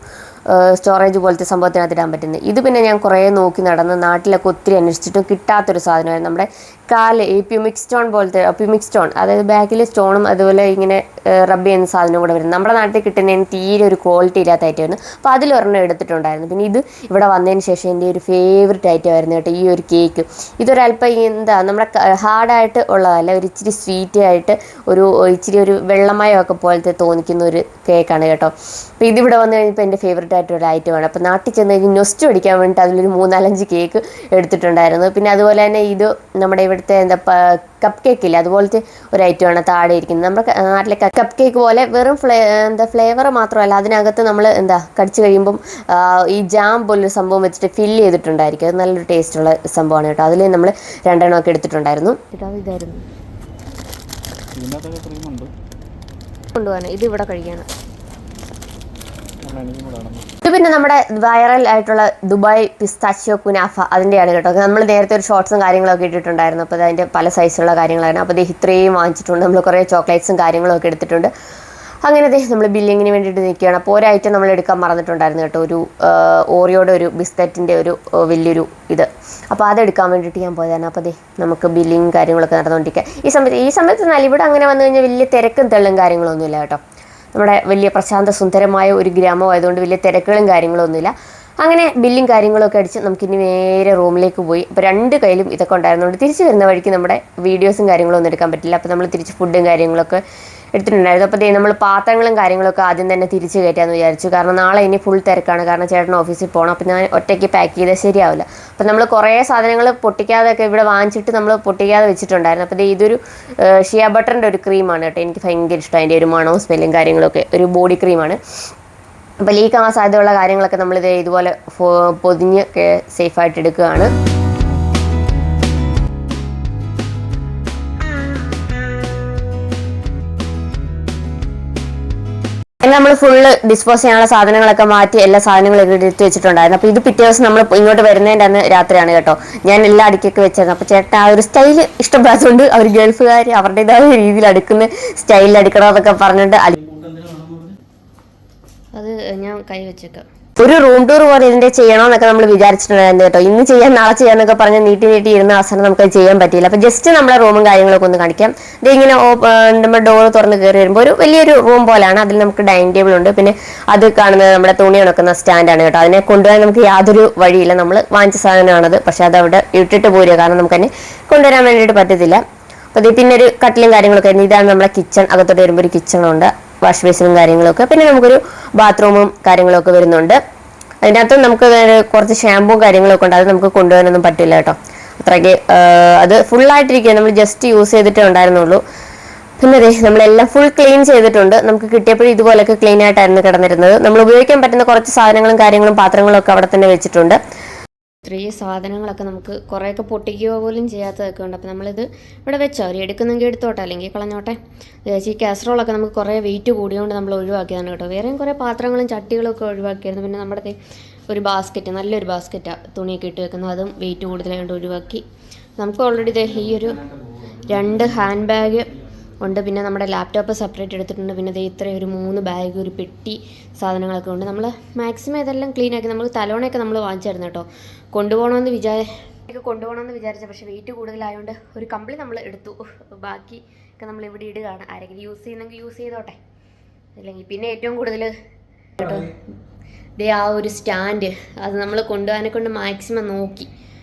സ്റ്റോറേജ് പോലത്തെ സംഭവത്തിനകത്ത് ഇടാൻ പറ്റുന്നത്. ഇത് പിന്നെ ഞാൻ കുറേ നോക്കി നടന്ന് നാട്ടിലൊക്കെ ഒത്തിരി അന്വേഷിച്ചിട്ടും കിട്ടാത്തൊരു സാധനമായിരുന്നു. നമ്മുടെ കാല് ഈ പ്യൂമിക് സ്റ്റോൺ പോലത്തെ പ്യൂമിക് സ്റ്റോൺ, അതായത് ബാക്കിൽ സ്റ്റോണും അതുപോലെ ഇങ്ങനെ റബ്ബ് ചെയ്യുന്ന സാധനം കൂടെ വരുന്നത്. നമ്മുടെ നാട്ടിൽ കിട്ടുന്നതിന് തീരെ ഒരു ക്വാളിറ്റി ഇല്ലാത്ത ഐറ്റമായിരുന്നു. അപ്പോൾ അതിലൊരെണ്ണം എടുത്തിട്ടുണ്ടായിരുന്നു. പിന്നെ ഇത് ഇവിടെ വന്നതിന് ശേഷം എൻ്റെ ഒരു ഫേവററ്റ് ഐറ്റമായിരുന്നു കേട്ടോ ഈ ഒരു കേക്ക്. ഇതൊരല്പം നമ്മുടെ ഹാർഡായിട്ട് ഉള്ളതല്ല, ഒരു ഇച്ചിരി സ്വീറ്റ് ആയിട്ട് ഒരു ഇച്ചിരി ഒരു വെള്ളമയമൊക്കെ പോലത്തെ തോന്നിക്കുന്ന ഒരു കേക്കാണ് കേട്ടോ. അപ്പോൾ ഇതിവിടെ വന്നു കഴിഞ്ഞപ്പോൾ എൻ്റെ ഫേവററ്റ് ആയിട്ടൊരു ഐറ്റമാണ്. അപ്പോൾ നാട്ടിൽ ചെന്ന് കഴിഞ്ഞ് നൊസ്റ്റ് അടിക്കാൻ വേണ്ടിയിട്ട് അതിലൊരു 3-4 കേക്ക് എടുത്തിട്ടുണ്ടായിരുന്നു. പിന്നെ അതുപോലെ തന്നെ ഇത് നമ്മുടെ ഇവിടുത്തെ കപ്പ് കേക്ക് ഇല്ല, അതുപോലത്തെ ഒരു ഐറ്റമാണ് താഴെ ഇരിക്കുന്നത്. നമ്മുടെ നാട്ടിലെ കപ്പ് കേക്ക് പോലെ വെറും ഫ്ലേവർ മാത്രമല്ല, അതിനകത്ത് നമ്മൾ കടിച്ചു കഴിയുമ്പം ഈ ജാം പോലൊരു സംഭവം വെച്ചിട്ട് ഫില്ല് ചെയ്തിട്ടുണ്ടായിരിക്കും. അത് നല്ലൊരു ടേസ്റ്റുള്ള സംഭവമാണ് കേട്ടോ. അതിൽ നമ്മൾ 2 എണ്ണമൊക്കെ എടുത്തിട്ടുണ്ടായിരുന്നു. ഇതായിരുന്നു കൊണ്ടുപോകാൻ, ഇത് ഇവിടെ കഴിക്കാണ്. ഇത് പിന്നെ നമ്മുടെ വൈറൽ ആയിട്ടുള്ള ദുബായ് പിസ്താച്ചിയോ കുനാഫ അതിൻ്റെയാണ് കേട്ടോ. നമ്മൾ നേരത്തെ ഒരു ഷോർട്സും കാര്യങ്ങളൊക്കെ ഇട്ടിട്ടുണ്ടായിരുന്നു. അപ്പോൾ അതിൻ്റെ പല സൈസുള്ള കാര്യങ്ങളാണ്. അപ്പോൾ ഇത്രയും വാങ്ങിച്ചിട്ടുണ്ട്. നമ്മൾ കുറേ ചോക്ലേറ്റ്സും കാര്യങ്ങളൊക്കെ എടുത്തിട്ടുണ്ട്. അങ്ങനെ നമ്മൾ ബില്ലിങ്ങിന് വേണ്ടിയിട്ട് നിൽക്കുകയാണ്. അപ്പോൾ ഒരു ഐറ്റം നമ്മൾ എടുക്കാൻ മറന്നിട്ടുണ്ടായിരുന്നു കേട്ടോ, ഒരു ഓറിയോയുടെ ഒരു ബിസ്ക്കറ്റിൻ്റെ ഒരു വലിയൊരു ഇത്. അപ്പോൾ അതെടുക്കാൻ വേണ്ടിയിട്ട് ഞാൻ പോയതാണ്. അപ്പോൾ നമുക്ക് ബില്ലിങ് കാര്യങ്ങളൊക്കെ നടന്നുകൊണ്ടിരിക്കുക. ഈ സമയത്ത് എന്നാൽ ഇവിടെ അങ്ങനെ വന്നു കഴിഞ്ഞാൽ വലിയ തിരക്കും തെള്ളും കാര്യങ്ങളൊന്നുമില്ല കേട്ടോ. നമ്മുടെ വലിയ പ്രശാന്ത സുന്ദരമായ ഒരു ഗ്രാമമായതുകൊണ്ട് വലിയ തിരക്കുകളും കാര്യങ്ങളൊന്നുമില്ല. അങ്ങനെ ബില്ലും കാര്യങ്ങളൊക്കെ അടിച്ച് നമുക്കിനി നേരെ റൂമിലേക്ക് പോയി. അപ്പോൾ 2 കയ്യിലും ഇതൊക്കെ ഉണ്ടായിരുന്നുകൊണ്ട് തിരിച്ച് വരുന്ന വഴിക്ക് നമ്മുടെ വീഡിയോസും കാര്യങ്ങളൊന്നും എടുക്കാൻ പറ്റില്ല. അപ്പോൾ നമ്മൾ തിരിച്ച് ഫുഡും കാര്യങ്ങളൊക്കെ എടുത്തിട്ടുണ്ടായിരുന്നു. അപ്പോൾ നമ്മൾ പാത്രങ്ങളും കാര്യങ്ങളൊക്കെ ആദ്യം തന്നെ തിരിച്ച് കയറ്റാമെന്ന് വിചാരിച്ചു. കാരണം നാളെ ഇനി ഫുൾ തിരക്കാണ്, കാരണം ചേട്ടൻ ഓഫീസിൽ പോകണം. അപ്പോൾ ഞാൻ ഒറ്റയ്ക്ക് പാക്ക് ചെയ്താൽ ശരിയാവില്ല. അപ്പോൾ നമ്മൾ കുറേ സാധനങ്ങൾ പൊട്ടിക്കാതെയൊക്കെ ഇവിടെ വാങ്ങിച്ചിട്ട് നമ്മൾ പൊട്ടിക്കാതെ വെച്ചിട്ടുണ്ടായിരുന്നു. അപ്പോൾ ഇതൊരു ഷിയ ബട്ടറിൻ്റെ ഒരു ക്രീമാണ് കേട്ടോ. എനിക്ക് ഭയങ്കര ഇഷ്ടം അതിൻ്റെ ഒരു മണവും സ്മെല്ലും കാര്യങ്ങളൊക്കെ. ഒരു ബോഡി ക്രീമാണ്. അപ്പോൾ ലീക്കാവാൻ സാധ്യതയുള്ള കാര്യങ്ങളൊക്കെ നമ്മളിത് ഇതുപോലെ പൊതിഞ്ഞ് സേഫായിട്ട് എടുക്കുകയാണ്. നമ്മൾ ഫുള്ള് ഡിസ്പോസ് ചെയ്യാനുള്ള സാധനങ്ങളൊക്കെ മാറ്റി എല്ലാ സാധനങ്ങളൊക്കെ എടുത്ത് വെച്ചിട്ടുണ്ടായിരുന്നു. അപ്പോൾ ഇത് പിറ്റേ ദിവസം നമ്മൾ ഇങ്ങോട്ട് വരുന്നതിൻ്റെ അന്ന് രാത്രിയാണ് കേട്ടോ. ഞാൻ എല്ലാ അടുക്കൊക്കെ വെച്ചിരുന്നു. അപ്പോൾ ചേട്ടൻ ആ ഒരു സ്റ്റൈൽ ഇഷ്ടപ്പെടാത്തതുകൊണ്ട് അവർ ഗൾഫുകാർ അവരുടേതായ രീതിയിൽ അടുക്കുന്ന സ്റ്റൈലിൽ അടുക്കണമെന്നൊക്കെ പറഞ്ഞിട്ട് അത് ഞാൻ കൈ വെച്ചേക്കാം. ഒരു റൂം ടൂർ പോലെ ഇതിൻ്റെ ചെയ്യണമെന്നൊക്കെ നമ്മൾ വിചാരിച്ചിട്ടുണ്ടായിരുന്നു കേട്ടോ. ഇന്ന് ചെയ്യാൻ നാളെ ചെയ്യാന്നൊക്കെ പറഞ്ഞ് നീട്ടി ഇരുന്ന അവസരം നമുക്കത് ചെയ്യാൻ പറ്റിയില്ല. അപ്പോൾ ജസ്റ്റ് നമ്മളെ റൂമും കാര്യങ്ങളൊക്കെ ഒന്ന് കാണിക്കാം. ഇതിങ്ങനെ നമ്മുടെ ഡോർ തുറന്ന് കയറി വരുമ്പോൾ ഒരു വലിയൊരു റൂം പോലെയാണ്. അതിൽ നമുക്ക് ഡൈനിങ് ടേബിൾ ഉണ്ട്. പിന്നെ അത് കാണുന്നത് നമ്മുടെ തുണി ഉണക്കുന്ന സ്റ്റാൻഡാണ് കേട്ടോ. അതിനെ കൊണ്ടുപോകാൻ നമുക്ക് യാതൊരു വഴിയില്ല. നമ്മൾ വാങ്ങിച്ച സാധനമാണത്. പക്ഷെ അത് അവിടെ ഇട്ടിട്ട് പോരുക, കാരണം നമുക്ക് തന്നെ കൊണ്ടുവരാൻ വേണ്ടിയിട്ട് പറ്റത്തില്ല. അപ്പോൾ പിന്നെ ഒരു കട്ടിലും കാര്യങ്ങളൊക്കെ ആയിരുന്നു. ഇതാണ് നമ്മുടെ കിച്ചൺ. അകത്തോട്ട് വരുമ്പോൾ ഒരു കിച്ചണുണ്ട്, വാഷ് ബേസിനും കാര്യങ്ങളൊക്കെ. പിന്നെ നമുക്കൊരു ബാത്റൂമും കാര്യങ്ങളൊക്കെ വരുന്നുണ്ട്. അതിനകത്ത് നമുക്ക് കുറച്ച് ഷാമ്പുവും കാര്യങ്ങളൊക്കെ ഉണ്ട്. അത് നമുക്ക് കൊണ്ടുപോകാനൊന്നും പറ്റില്ല കേട്ടോ. അത്രയ്ക്ക് അത് ഫുള്ളായിട്ടിരിക്കുക, നമ്മൾ ജസ്റ്റ് യൂസ് ചെയ്തിട്ടേ ഉണ്ടായിരുന്നുള്ളൂ. പിന്നെ നമ്മളെല്ലാം ഫുൾ ക്ലീൻ ചെയ്തിട്ടുണ്ട്. നമുക്ക് കിട്ടിയപ്പോഴും ഇതുപോലെയൊക്കെ ക്ലീൻ ആയിട്ടായിരുന്നു കിടന്നിരുന്നത്. നമ്മൾ ഉപയോഗിക്കാൻ പറ്റുന്ന കുറച്ച് സാധനങ്ങളും കാര്യങ്ങളും പാത്രങ്ങളും ഒക്കെ അവിടെ തന്നെ വെച്ചിട്ടുണ്ട്. ഇത്രയും സാധനങ്ങളൊക്കെ നമുക്ക് കുറേയൊക്കെ പൊട്ടിക്കുക പോലും ചെയ്യാത്തതൊക്കെ ഉണ്ട്. അപ്പോൾ നമ്മളിത് ഇവിടെ വെച്ചോ, അവർ എടുക്കുന്നെങ്കിൽ എടുത്തോട്ടെ, അല്ലെങ്കിൽ കളഞ്ഞോട്ടെ. ഈ കാസറോളൊക്കെ നമുക്ക് കുറേ വെയിറ്റ് കൂടിയോണ്ട് നമ്മൾ ഒഴിവാക്കിയതാണ് കേട്ടോ. വേറെയും കുറേ പാത്രങ്ങളും ചട്ടികളും ഒക്കെ ഒഴിവാക്കിയായിരുന്നു. പിന്നെ നമ്മുടെ ഒരു ബാസ്ക്കറ്റ്, നല്ലൊരു ബാസ്ക്കറ്റാണ് തുണിയൊക്കെ ഇട്ട് വെക്കുന്നത്, അതും വെയിറ്റ് കൂടുതലായതുകൊണ്ട് ഒഴിവാക്കി. നമുക്ക് ഓൾറെഡി ഈ ഒരു 2 ഹാൻഡ് ബാഗ് ഉണ്ട്, പിന്നെ നമ്മുടെ ലാപ്ടോപ്പ് സെപ്പറേറ്റ് എടുത്തിട്ടുണ്ട്, പിന്നെ ദേ ഇത്രയും ഒരു 3 ബാഗ്, ഒരു പെട്ടി സാധനങ്ങളൊക്കെ ഉണ്ട്. നമ്മൾ മാക്സിമം ഇതെല്ലാം ക്ലീൻ ആക്കി. നമ്മൾ തലോണയൊക്കെ നമ്മൾ വാങ്ങിച്ചായിരുന്നു കേട്ടോ, കൊണ്ടുപോകണമെന്ന് വിചാരിച്ച, പക്ഷേ വെയിറ്റ് കൂടുതലായതുകൊണ്ട് ഒരു കമ്പിളി നമ്മൾ എടുത്തു. ബാക്കി ഒക്കെ നമ്മൾ ഇവിടെ ഇടുകയാണ്. ആരെങ്കിലും യൂസ് ചെയ്യുന്നെങ്കിൽ യൂസ് ചെയ്തോട്ടെ, അല്ലെങ്കിൽ പിന്നെ ഏറ്റവും കൂടുതൽ കേട്ടോ ദേ ആ ഒരു സ്റ്റാൻഡ്, അത് നമ്മൾ കൊണ്ടുപോകാനെ കൊണ്ട് മാക്സിമം നോക്കി.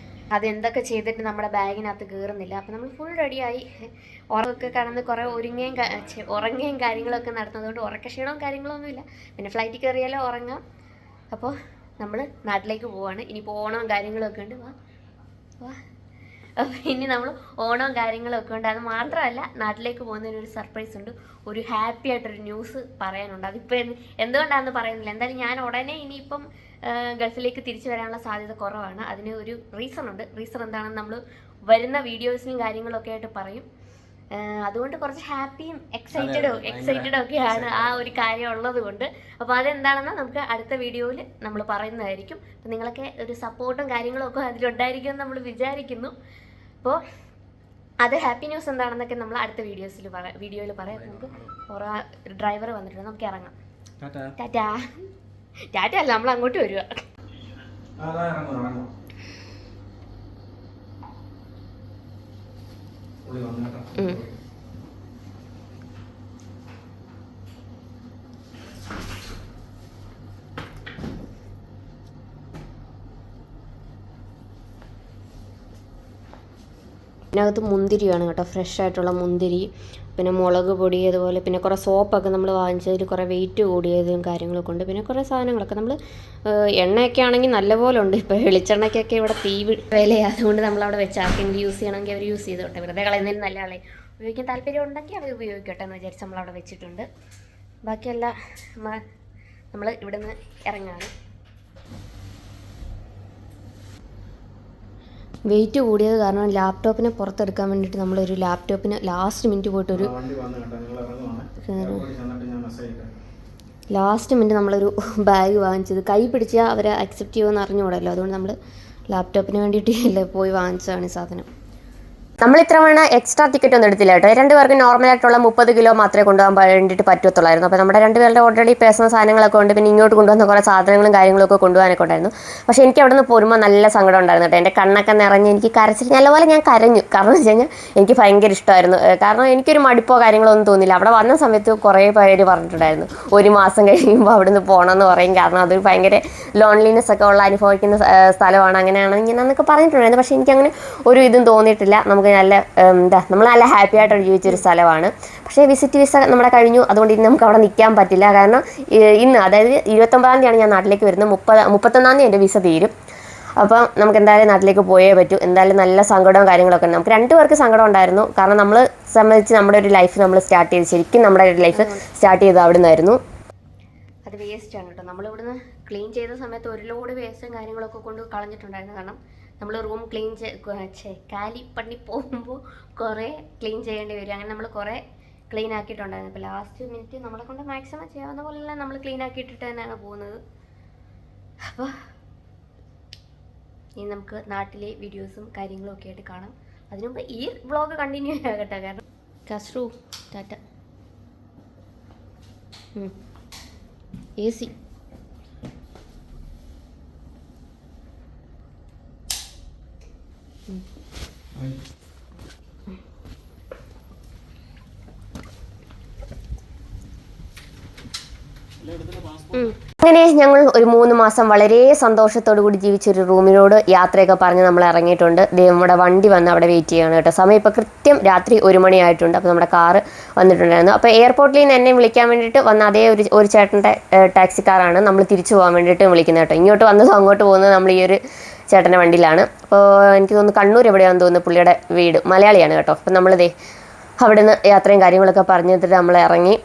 അതെന്തൊക്കെ ചെയ്തിട്ട് നമ്മുടെ ബാഗിനകത്ത് കയറുന്നില്ല. അപ്പോൾ നമ്മൾ ഫുൾ റെഡിയായി, ഉറക്കൊക്കെ കടന്ന് കുറേ ഉറങ്ങുകയും കാര്യങ്ങളൊക്കെ നടത്തുന്നതുകൊണ്ട് ഉറക്കക്ഷീണവും കാര്യങ്ങളൊന്നുമില്ല. പിന്നെ ഫ്ലൈറ്റിൽ കയറിയാലോ ഉറങ്ങാം. അപ്പോൾ നമ്മൾ നാട്ടിലേക്ക് പോവാണ്. ഇനി ഓണവും കാര്യങ്ങളൊക്കെ ഉണ്ട്. വാ. അപ്പോൾ ഇനി നമ്മൾ ഓണവും കാര്യങ്ങളൊക്കെ ഉണ്ട്. അത് മാത്രമല്ല, നാട്ടിലേക്ക് പോകുന്നതിനൊരു സർപ്രൈസ് ഉണ്ട്, ഒരു ഹാപ്പി ആയിട്ടൊരു ന്യൂസ് പറയാനുണ്ട്. അതിപ്പോൾ എന്തുകൊണ്ടാണെന്ന് പറയുന്നില്ല. എന്തായാലും ഞാൻ ഉടനെ ഇനിയിപ്പം ഗൾഫിലേക്ക് തിരിച്ചു വരാനുള്ള സാധ്യത കുറവാണ്. അതിന് ഒരു റീസൺ ഉണ്ട്. റീസൺ എന്താണെന്ന് നമ്മൾ വരുന്ന വീഡിയോസിനും കാര്യങ്ങളൊക്കെ ആയിട്ട് പറയും. അതുകൊണ്ട് കുറച്ച് ഹാപ്പിയും എക്സൈറ്റഡും ഒക്കെയാണ് ആ ഒരു കാര്യം ഉള്ളത് കൊണ്ട്. അപ്പോൾ അതെന്താണെന്ന് നമുക്ക് അടുത്ത വീഡിയോയിൽ നമ്മൾ പറയുന്നതായിരിക്കും. അപ്പോൾ നിങ്ങളൊക്കെ ഒരു സപ്പോർട്ടും കാര്യങ്ങളും ഒക്കെ അതിലുണ്ടായിരിക്കുമെന്ന് നമ്മൾ വിചാരിക്കുന്നു. അപ്പോൾ അത് ഹാപ്പി ന്യൂസ് എന്താണെന്നൊക്കെ നമ്മൾ അടുത്ത വീഡിയോയിൽ പറയാം. നമുക്ക് ഡ്രൈവർ വന്നിട്ടുണ്ട്, നമുക്ക് ഇറങ്ങാം. ടാറ്റ അല്ല, നമ്മൾ അങ്ങോട്ട് വരിക. ഇതിനകത്ത് മുന്തിരിയാണ് കേട്ടോ, ഫ്രഷ് ആയിട്ടുള്ള മുന്തിരി, പിന്നെ മുളക് പൊടി, അതുപോലെ പിന്നെ കുറേ സോപ്പൊക്കെ നമ്മൾ വാങ്ങിച്ചതിൽ കുറേ വെയിറ്റ് കൂടിയതും കാര്യങ്ങളൊക്കെ ഉണ്ട്. പിന്നെ കുറേ സാധനങ്ങളൊക്കെ നമ്മൾ എണ്ണയൊക്കെ ആണെങ്കിൽ നല്ലപോലെ ഉണ്ട്. ഇപ്പോൾ വെളിച്ചെണ്ണയ്ക്കൊക്കെ ഇവിടെ വിലയാണ്. അതുകൊണ്ട് നമ്മളവിടെ വെച്ച് ആർക്കെങ്കിലും യൂസ് ചെയ്യണമെങ്കിൽ അവർ യൂസ് ചെയ്തോട്ടെ. വെറുതെ കളയുന്നതിന് നല്ല ആളെ ഉപയോഗിക്കാൻ താല്പര്യം ഉണ്ടെങ്കിൽ അവർ ഉപയോഗിക്കട്ടെ എന്ന് വിചാരിച്ച് നമ്മളവിടെ വെച്ചിട്ടുണ്ട്. ബാക്കിയെല്ലാം നമ്മൾ ഇവിടെ നിന്ന് ഇറങ്ങാണ്. വെയിറ്റ് കൂടിയത് കാരണം ലാപ്ടോപ്പിനെ പുറത്തെടുക്കാൻ വേണ്ടിയിട്ട് നമ്മളൊരു ലാപ്ടോപ്പിന് ലാസ്റ്റ് മിനിറ്റ് നമ്മളൊരു ബാഗ് വാങ്ങിച്ചത്. കൈ പിടിച്ചാൽ അവരെ അക്സെപ്റ്റ് ചെയ്യുമെന്ന് അറിഞ്ഞുകൂടല്ലോ, അതുകൊണ്ട് നമ്മൾ ലാപ്ടോപ്പിന് വേണ്ടിയിട്ട് പോയി വാങ്ങിച്ചതാണ് ഈ സാധനം. നമ്മൾ ഇത്തവണ എക്സ്ട്രാ ടിക്കറ്റ് ഒന്നും എടുത്തില്ല കേട്ടോ. 2 പേർക്ക് നോർമലായിട്ടുള്ള 30 കിലോ മാത്രമേ കൊണ്ടുപോകാൻ വേണ്ടിയിട്ട് പറ്റത്തുള്ളായിരുന്നു. അപ്പോൾ നമ്മുടെ 2 പേരുടെ ഓൾറെഡി പേഴ്സണൽ സാധനങ്ങളൊക്കെ ഉണ്ട്, പിന്നെ ഇങ്ങോട്ട് കൊണ്ടുവന്ന കുറേ സാധനങ്ങളും കാര്യങ്ങളൊക്കെ കൊണ്ടുപോകാനൊക്കെ ഉണ്ടായിരുന്നു. പക്ഷേ എനിക്ക് അവിടെ നിന്ന് പോരുമ്പോൾ നല്ല സങ്കടം ഉണ്ടായിരുന്നു കേട്ടോ. എൻ്റെ കണ്ണൊക്കെ നിറഞ്ഞ് എനിക്ക് കരച്ചിട്ട് നല്ലപോലെ ഞാൻ കരഞ്ഞു. കാരണം എന്ന് വെച്ച് കഴിഞ്ഞാൽ എനിക്ക് ഭയങ്കര ഇഷ്ടമായിരുന്നു. കാരണം എനിക്കൊരു മടുപ്പോ കാര്യങ്ങളോ ഒന്നും തോന്നിയില്ല. അവിടെ വന്ന സമയത്ത് കുറേ പേര് പറഞ്ഞിട്ടുണ്ടായിരുന്നു 1 മാസം കഴിയുമ്പോൾ അവിടെ നിന്ന് പോകണമെന്ന് പറയും, കാരണം അതൊരു ഭയങ്കര ലോൺലിനെസ് ഒക്കെ ഉള്ള അനുഭവിക്കുന്ന സ്ഥലമാണ്, അങ്ങനെയാണ് ഇങ്ങനെയെന്നൊക്കെ പറഞ്ഞിട്ടുണ്ടായിരുന്നു. പക്ഷേ എനിക്കങ്ങനെ ഒരു ഇതും തോന്നിയിട്ടില്ല. നമുക്ക് നമ്മൾ നല്ല ഹാപ്പി ആയിട്ട് ജീവിച്ചൊരു സ്ഥലമാണ്. പക്ഷേ വിസിറ്റ് വിസ നമ്മുടെ കഴിഞ്ഞു, അതുകൊണ്ട് ഇനി നമുക്ക് അവിടെ നിൽക്കാൻ പറ്റില്ല. കാരണം ഇന്ന്, അതായത് 29-ാം തീയതിയാണ് ഞാൻ നാട്ടിലേക്ക് വരുന്നത്. 31-ാം തീയതി എൻ്റെ വിസ തീരും. അപ്പം നമുക്ക് എന്തായാലും നാട്ടിലേക്ക് പോയേ പറ്റൂ. എന്തായാലും നല്ല സങ്കടവും കാര്യങ്ങളൊക്കെ ഉണ്ട്. നമുക്ക് 2 പേർക്ക് സങ്കടം ഉണ്ടായിരുന്നു. കാരണം നമ്മൾ സംബന്ധിച്ച് നമ്മുടെ ഒരു ലൈഫ് നമ്മൾ സ്റ്റാർട്ട് ചെയ്ത്, ശരിക്കും നമ്മുടെ ഒരു ലൈഫ് സ്റ്റാർട്ട് ചെയ്ത് അവിടെ നിന്നായിരുന്നു. അത് വേസ്റ്റാണ് കേട്ടോ. നമ്മളിവിടുന്ന് ക്ലീൻ ചെയ്ത സമയത്ത് ഒരു ലോഡ് വേസ്റ്റും കാര്യങ്ങളൊക്കെ കൊണ്ട് കളഞ്ഞിട്ടുണ്ടായിരുന്നു. കാരണം നമ്മൾ റൂം ക്ലീൻ കാലി പണി പോകുമ്പോൾ കുറേ ക്ലീൻ ചെയ്യേണ്ടി വരും. അങ്ങനെ നമ്മൾ കുറേ ക്ലീൻ ആക്കിയിട്ടുണ്ടായിരുന്നു. ഇപ്പോൾ ലാസ്റ്റ് മിനിറ്റ് നമ്മളെ കൊണ്ട് മാക്സിമം ചെയ്യാവുന്ന പോലെ നമ്മൾ ക്ലീൻ ആക്കിയിട്ടിട്ട് തന്നെയാണ് പോകുന്നത്. അപ്പോൾ ഇനി നമുക്ക് നാട്ടിലെ വീഡിയോസും കാര്യങ്ങളും ഒക്കെ ആയിട്ട് കാണാം. അതിനുമുമ്പ് ഈ വ്ളോഗ് കണ്ടിന്യൂ ആകട്ടെ. കാരണം കസ്രു ടാറ്റ AC അങ്ങനെ ഞങ്ങൾ ഒരു 3 മാസം വളരെ സന്തോഷത്തോടു കൂടി ജീവിച്ചൊരു റൂമിനോട് യാത്രയൊക്കെ പറഞ്ഞ് നമ്മൾ ഇറങ്ങിയിട്ടുണ്ട്. നമ്മുടെ വണ്ടി വന്ന് അവിടെ വെയിറ്റ് ചെയ്യണം കേട്ടോ. സമയം ഇപ്പോൾ കൃത്യം രാത്രി 1 മണിയായിട്ടുണ്ട്. അപ്പോൾ നമ്മുടെ കാറ് വന്നിട്ടുണ്ടായിരുന്നു. അപ്പോൾ എയർപോർട്ടിൽ നിന്ന് എന്നെ വിളിക്കാൻ വേണ്ടിയിട്ട് വന്ന അതേ ഒരു ചേട്ടൻ്റെ ടാക്സി കാറാണ് നമ്മൾ തിരിച്ചു പോകാൻ വേണ്ടിയിട്ട് വിളിക്കുന്നത് കേട്ടോ. ഇങ്ങോട്ട് വന്നതും അങ്ങോട്ട് പോകുന്നത് നമ്മൾ ഈ ഒരു ചേട്ടൻ്റെ വണ്ടിയിലാണ്. അപ്പോൾ എനിക്ക് തോന്നുന്നു കണ്ണൂർ എവിടെയാണെന്ന് തോന്നുന്നു പുള്ളിയുടെ വീട്, മലയാളിയാണ് കേട്ടോ. അപ്പോൾ നമ്മളിതേ അവിടെ നിന്ന് യാത്രയും കാര്യങ്ങളൊക്കെ പറഞ്ഞിട്ട് നമ്മൾ ഇറങ്ങി.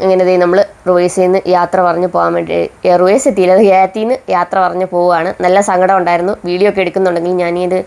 ഇങ്ങനെ നമ്മൾ റുവേസിൽ നിന്ന് യാത്ര പറഞ്ഞ് പോകാൻ വേണ്ടി, റുവേസ് എത്തിയില്ല, ഗേത്തിൽ നിന്ന് യാത്ര പറഞ്ഞ് പോവുകയാണ്. നല്ല സങ്കടം ഉണ്ടായിരുന്നു. വീഡിയോ ഒക്കെ എടുക്കുന്നുണ്ടെങ്കിൽ ഞാനിത്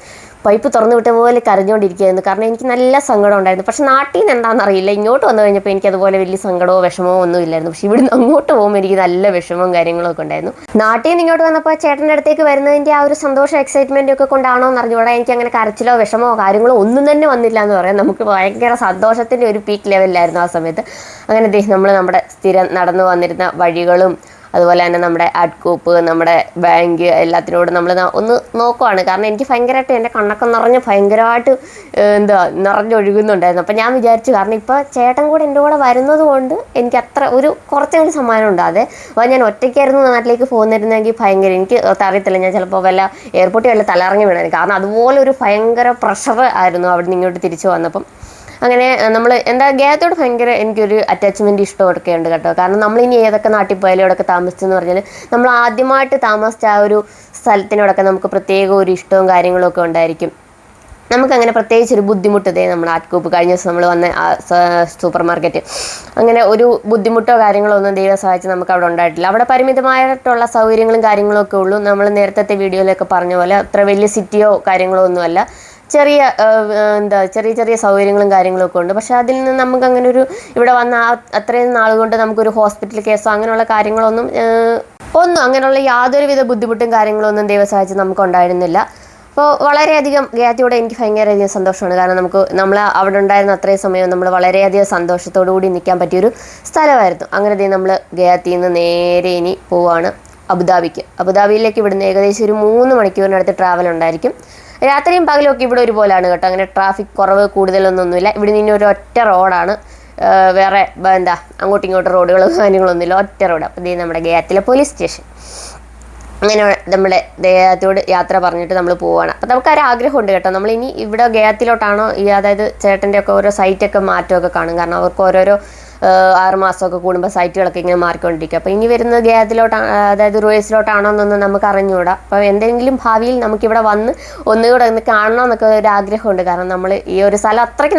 പൈപ്പ് തുറന്നു വിട്ട പോലെ കരഞ്ഞുകൊണ്ടിരിക്കുകയായിരുന്നു. കാരണം എനിക്ക് നല്ല സങ്കടം ഉണ്ടായിരുന്നു. പക്ഷെ നാട്ടിൽ നിന്ന് എന്താണെന്നറിയില്ല, ഇങ്ങോട്ട് വന്നു കഴിഞ്ഞപ്പോൾ എനിക്ക് അതുപോലെ വലിയ സങ്കടമോ വിഷമമോ ഒന്നും ഇല്ലായിരുന്നു. പക്ഷെ ഇവിടുന്ന് അങ്ങോട്ട് പോകുമ്പോൾ എനിക്ക് നല്ല വിഷമവും കാര്യങ്ങളൊക്കെ ഉണ്ടായിരുന്നു. നാട്ടിൽ നിന്ന് ഇങ്ങോട്ട് വന്നപ്പോൾ ചേട്ടൻ്റെ അടുത്തേക്ക് വരുന്നതിൻ്റെ ആ ഒരു സന്തോഷം എക്സൈറ്റ്മെൻറ്റും ഒക്കെ കൊണ്ടാണോ എന്ന് അറിഞ്ഞുകൂടാ, എനിക്ക് അങ്ങനെ കരച്ചിലോ വിഷമോ കാര്യങ്ങളോ ഒന്നും തന്നെ വന്നില്ല എന്ന് പറയാം. നമുക്ക് ഭയങ്കര സന്തോഷത്തിൻ്റെ ഒരു പീക്ക് ലെവലിലായിരുന്നു ആ സമയത്ത്. അങ്ങനെ നമ്മൾ നമ്മുടെ സ്ഥിരം നടന്നു വന്നിരുന്ന വഴികളും അതുപോലെ തന്നെ നമ്മുടെ അഡ്കൂപ്പ്, നമ്മുടെ ബാങ്ക് എല്ലാത്തിനോടും നമ്മൾ ഒന്ന് നോക്കുവാണ്. കാരണം എനിക്ക് ഭയങ്കരമായിട്ട് എൻ്റെ കണ്ണൊക്കെ നിറഞ്ഞ് ഭയങ്കരമായിട്ട് നിറഞ്ഞൊഴുകുന്നുണ്ടായിരുന്നു. അപ്പം ഞാൻ വിചാരിച്ചു, കാരണം ഇപ്പോൾ ചേട്ടൻ കൂടെ എൻ്റെ കൂടെ വരുന്നത് കൊണ്ട് എനിക്ക് അത്ര കുറച്ചൊരു സമ്മാനം ഉണ്ടാതെ. അപ്പോൾ ഞാൻ ഒറ്റയ്ക്കായിരുന്നു നാട്ടിലേക്ക് പോകുന്നിരുന്നെങ്കിൽ ഭയങ്കര, എനിക്ക് അറിയത്തില്ല, ഞാൻ ചിലപ്പോൾ വല്ല എയർപോർട്ടിൽ വല്ല തലയിറങ്ങി വീണായിരുന്നു. കാരണം അതുപോലെ ഒരു ഭയങ്കര പ്രഷർ ആയിരുന്നു അവിടെ നിന്ന് ഇങ്ങോട്ട് തിരിച്ചു വന്നപ്പം. അങ്ങനെ നമ്മൾ ഗേഹത്തോട് ഭയങ്കര എനിക്കൊരു അറ്റാച്ച്മെൻറ്റ് ഇഷ്ടമൊക്കെ ഉണ്ട് കേട്ടോ. കാരണം നമ്മളിനി ഏതൊക്കെ നാട്ടിൽ പോയാലും ഇവിടെയൊക്കെ താമസിച്ചെന്ന് പറഞ്ഞാൽ നമ്മൾ ആദ്യമായിട്ട് താമസിച്ച ആ ഒരു സ്ഥലത്തിനോടൊക്കെ നമുക്ക് പ്രത്യേക ഒരു ഇഷ്ടവും കാര്യങ്ങളും ഒക്കെ ഉണ്ടായിരിക്കും. നമുക്കങ്ങനെ പ്രത്യേകിച്ചൊരു ബുദ്ധിമുട്ട് നമ്മൾ ആറ്റ്കൂപ്പ് കഴിഞ്ഞ ദിവസം നമ്മൾ വന്ന സൂപ്പർ മാർക്കറ്റ്, അങ്ങനെ ഒരു ബുദ്ധിമുട്ടോ കാര്യങ്ങളോ ഒന്നും ദൈവം സഹായിച്ച് നമുക്ക് അവിടെ ഉണ്ടായിട്ടില്ല. അവിടെ പരിമിതമായിട്ടുള്ള സൗകര്യങ്ങളും കാര്യങ്ങളും ഒക്കെ ഉള്ളൂ. നമ്മൾ നേരത്തെ വീഡിയോയിലൊക്കെ പറഞ്ഞ പോലെ അത്ര വലിയ സിറ്റിയോ കാര്യങ്ങളോ ഒന്നുമല്ല, ചെറിയ ചെറിയ സൗകര്യങ്ങളും കാര്യങ്ങളൊക്കെ ഉണ്ട്. പക്ഷെ അതിൽ നിന്ന് നമുക്ക് അങ്ങനെ ഇവിടെ വന്ന അത്രയും നാളുകൊണ്ട് നമുക്കൊരു ഹോസ്പിറ്റൽ കേസോ അങ്ങനെയുള്ള കാര്യങ്ങളൊന്നും അങ്ങനെയുള്ള യാതൊരുവിധ ബുദ്ധിമുട്ടും കാര്യങ്ങളൊന്നും ദൈവം സഹായിച്ച് നമുക്ക് ഉണ്ടായിരുന്നില്ല. അപ്പോൾ വളരെയധികം ഗയാത്തിയോടെ എനിക്ക് ഭയങ്കരധികം സന്തോഷമാണ്. കാരണം നമ്മൾ അവിടെ ഉണ്ടായിരുന്ന അത്രയും സമയം നമ്മൾ വളരെയധികം സന്തോഷത്തോടു കൂടി നിൽക്കാൻ പറ്റിയൊരു സ്ഥലമായിരുന്നു. അങ്ങനെ നമ്മൾ ഗയാത്തിയിൽ നിന്ന് നേരെ ഇനി പോവുകയാണ് അബുദാബിയിലേക്ക്. ഇവിടുന്ന് ഏകദേശം ഒരു 3 മണിക്കൂറിനടുത്ത് ട്രാവൽ ഉണ്ടായിരിക്കും. രാത്രിയും പകലും ഒക്കെ ഇവിടെ ഒരുപോലെയാണ് കേട്ടോ. അങ്ങനെ ട്രാഫിക് കുറവ് കൂടുതലൊന്നുമില്ല. ഇവിടെ നിന്ന് ഒരു ഒറ്റ റോഡാണ്, വേറെ അങ്ങോട്ടും ഇങ്ങോട്ടും റോഡുകളും കാര്യങ്ങളൊന്നുമില്ല, ഒറ്റ റോഡ്. അപ്പോൾ നമ്മുടെ ഗയാത്തിലെ പോലീസ് സ്റ്റേഷൻ. അങ്ങനെ നമ്മുടെ ഗയാത്തിയോട് യാത്ര പറഞ്ഞിട്ട് നമ്മൾ പോവുകയാണ്. അപ്പോൾ നമുക്ക് ഒരു ആഗ്രഹമുണ്ട് കേട്ടോ, നമ്മളിനി ഇവിടെ ഗയാത്തിലോട്ടാണോ അതായത് ചേട്ടൻ്റെ ഒക്കെ ഓരോ സൈറ്റൊക്കെ മാറ്റമൊക്കെ കാണും. കാരണം അവർക്ക് ഓരോരോ 6 മാസമൊക്കെ കൂടുമ്പോൾ സൈറ്റുകളൊക്കെ ഇങ്ങനെ മാറിക്കൊണ്ടിരിക്കും. അപ്പോൾ ഇനി വരുന്നത് ഗയാത്തിലോട്ടാണ്, അതായത് റുവേസിലോട്ടാണോ എന്നൊന്നും നമുക്ക് അറിഞ്ഞുകൂടാ. അപ്പോൾ എന്തെങ്കിലും ഭാവിയിൽ നമുക്കിവിടെ വന്ന് ഒന്നുകൂടെ ഒന്ന് കാണണമെന്നൊക്കെ ഒരു ആഗ്രഹമുണ്ട്. കാരണം നമ്മൾ ഈ ഒരു സ്ഥലം അത്രയ്ക്ക്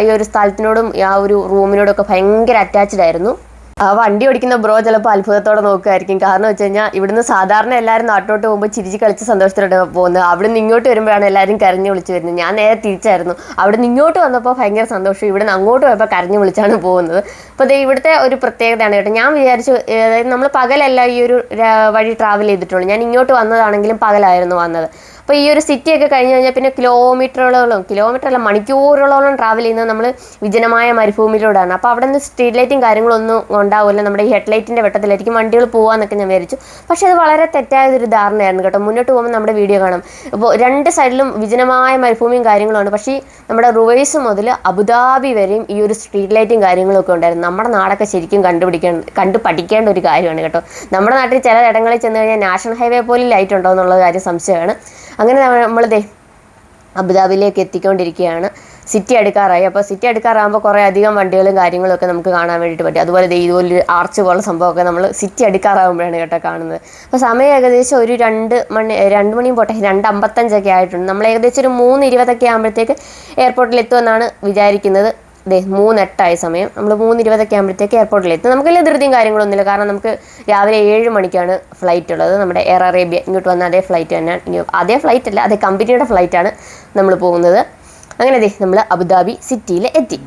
ഈ ഒരു സ്ഥലത്തിനോടും ആ ഒരു റൂമിനോടും ഒക്കെ ഭയങ്കര അറ്റാച്ച്ഡ് ആയിരുന്നു. ആ വണ്ടി ഓടിക്കുന്ന ബ്രോ ചിലപ്പോൾ അത്ഭുതത്തോടെ നോക്കുമായിരിക്കും. കാരണം വെച്ച് കഴിഞ്ഞാൽ ഇവിടുന്ന് സാധാരണ എല്ലാവരും നാട്ടോട്ട് പോകുമ്പോൾ ചിരിച്ച് കളിച്ച് സന്തോഷത്തോടെ പോകുന്നത്, അവിടെ നിന്ന് ഇങ്ങോട്ട് വരുമ്പോഴാണ് എല്ലാവരും കരഞ്ഞു വിളിച്ച് വരുന്നത്. ഞാൻ നേരെ തിരിച്ചായിരുന്നു, അവിടെ നിന്ന് ഇങ്ങോട്ട് വന്നപ്പോൾ ഭയങ്കര സന്തോഷം, ഇവിടെ നിന്ന് അങ്ങോട്ട് പോയപ്പോൾ കരഞ്ഞു വിളിച്ചാണ് പോകുന്നത്. അപ്പോൾ ഇവിടുത്തെ ഒരു പ്രത്യേകതയാണ് കേട്ടോ. ഞാൻ വിചാരിച്ചു, അതായത് നമ്മൾ പകലല്ല ഈ ഒരു വഴി ട്രാവൽ ചെയ്തിട്ടുള്ളൂ. ഞാൻ ഇങ്ങോട്ട് വന്നതാണെങ്കിലും പകലായിരുന്നു വന്നത്. അപ്പോൾ ഈ ഒരു സിറ്റിയൊക്കെ കഴിഞ്ഞ് കഴിഞ്ഞാൽ പിന്നെ കിലോമീറ്ററല്ല മണിക്കൂറുകളോളം ട്രാവൽ ചെയ്യുന്നത് നമ്മൾ വിജനമായ മരുഭൂമിയിലൂടെയാണ്. അപ്പോൾ അവിടെ നിന്ന് സ്ട്രീറ്റ് ലൈറ്റും കാര്യങ്ങളൊന്നും ഉണ്ടാവില്ല, നമ്മുടെ ഈ ഹെഡ്ലൈറ്റിൻ്റെ വെട്ടത്തിലായിരിക്കും വണ്ടികൾ പോകാമെന്നൊക്കെ ഞാൻ വിചാരിച്ചു. പക്ഷേ അത് വളരെ തെറ്റായൊരു ധാരണയായിരുന്നു കേട്ടോ. മുന്നോട്ട് പോകുമ്പോൾ നമ്മുടെ വീഡിയോ കാണാം, അപ്പോൾ 2 സൈഡിലും വിജനമായ മരുഭൂമിയും കാര്യങ്ങളുമാണ്. പക്ഷേ നമ്മുടെ റുവൈസ് മുതൽ അബുദാബി വരെയും ഈ ഒരു സ്ട്രീറ്റ് ലൈറ്റും കാര്യങ്ങളൊക്കെ ഉണ്ടായിരുന്നു. നമ്മുടെ നാടൊക്കെ ശരിക്കും കണ്ടു പഠിക്കേണ്ട ഒരു കാര്യമാണ് കേട്ടോ. നമ്മുടെ നാട്ടിൽ ചില ഇടങ്ങളിൽ ചെന്ന് കഴിഞ്ഞാൽ നാഷണൽ ഹൈവേ പോലും ലൈറ്റ് ഉണ്ടോ എന്നുള്ള കാര്യം സംശയമാണ്. അങ്ങനെ നമ്മൾ അബുദാബിയിലേക്ക് എത്തിക്കൊണ്ടിരിക്കുകയാണ്. സിറ്റി അടുക്കാറായി. അപ്പോൾ സിറ്റി അടുക്കാറാകുമ്പോൾ കുറേ അധികം വണ്ടികളും കാര്യങ്ങളൊക്കെ നമുക്ക് കാണാൻ വേണ്ടിയിട്ട് പറ്റും. അതുപോലെ ഇതുപോലൊരു ആർച്ച് പോലുള്ള സംഭവമൊക്കെ നമ്മൾ സിറ്റി അടുക്കാറാകുമ്പോഴാണ് കേട്ടോ കാണുന്നത്. അപ്പോൾ സമയം ഏകദേശം ഒരു 2 മണിയും പോട്ടെ 2:55 ആയിട്ടുണ്ട്. നമ്മൾ ഏകദേശം ഒരു 3:20 ആകുമ്പോഴത്തേക്ക് എയർപോർട്ടിൽ എത്തുമെന്നാണ് വിചാരിക്കുന്നത്. 3:08 സമയം. നമ്മൾ 3:20 ആകുമ്പോഴത്തേക്ക് എയർപോർട്ടിലെത്തും. നമുക്ക് വലിയ ധൃതിയും കാര്യങ്ങളൊന്നുമില്ല. കാരണം നമുക്ക് രാവിലെ 7 മണിക്കാണ് ഫ്ലൈറ്റ് ഉള്ളത്. നമ്മുടെ എയർ അറേബ്യ ഇങ്ങോട്ട് വന്ന അതേ ഫ്ലൈറ്റ് തന്നെ, അതേ ഫ്ലൈറ്റ് അല്ല, അതേ കമ്പനിയുടെ ഫ്ലൈറ്റാണ് നമ്മൾ പോകുന്നത്. അങ്ങനെ നമ്മൾ അബുദാബി സിറ്റിയിൽ എത്തി.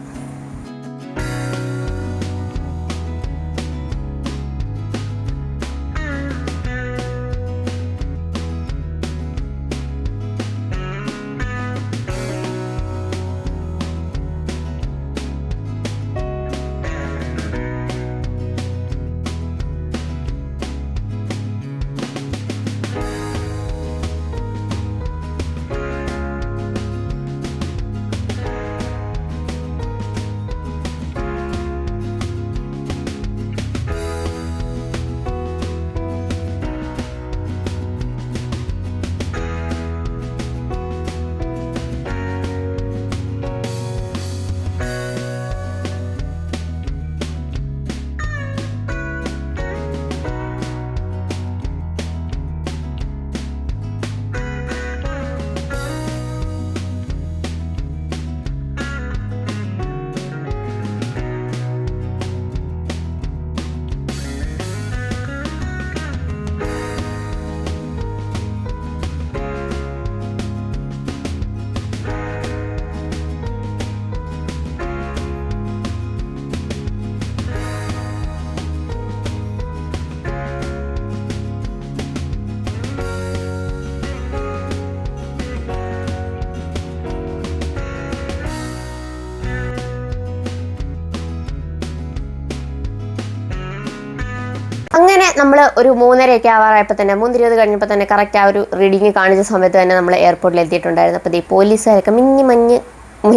നമ്മൾ ഒരു 3:30 ആവാറായപ്പോൾ തന്നെ 3:20 കഴിഞ്ഞപ്പോൾ തന്നെ കറക്റ്റ് ആ ഒരു റീഡിങ് കാണിച്ച സമയത്ത് തന്നെ നമ്മൾ എയർപോർട്ടിൽ എത്തിയിട്ടുണ്ടായിരുന്നു. അപ്പോൾ ഈ പോലീസുകാരൊക്കെ മഞ്ഞ്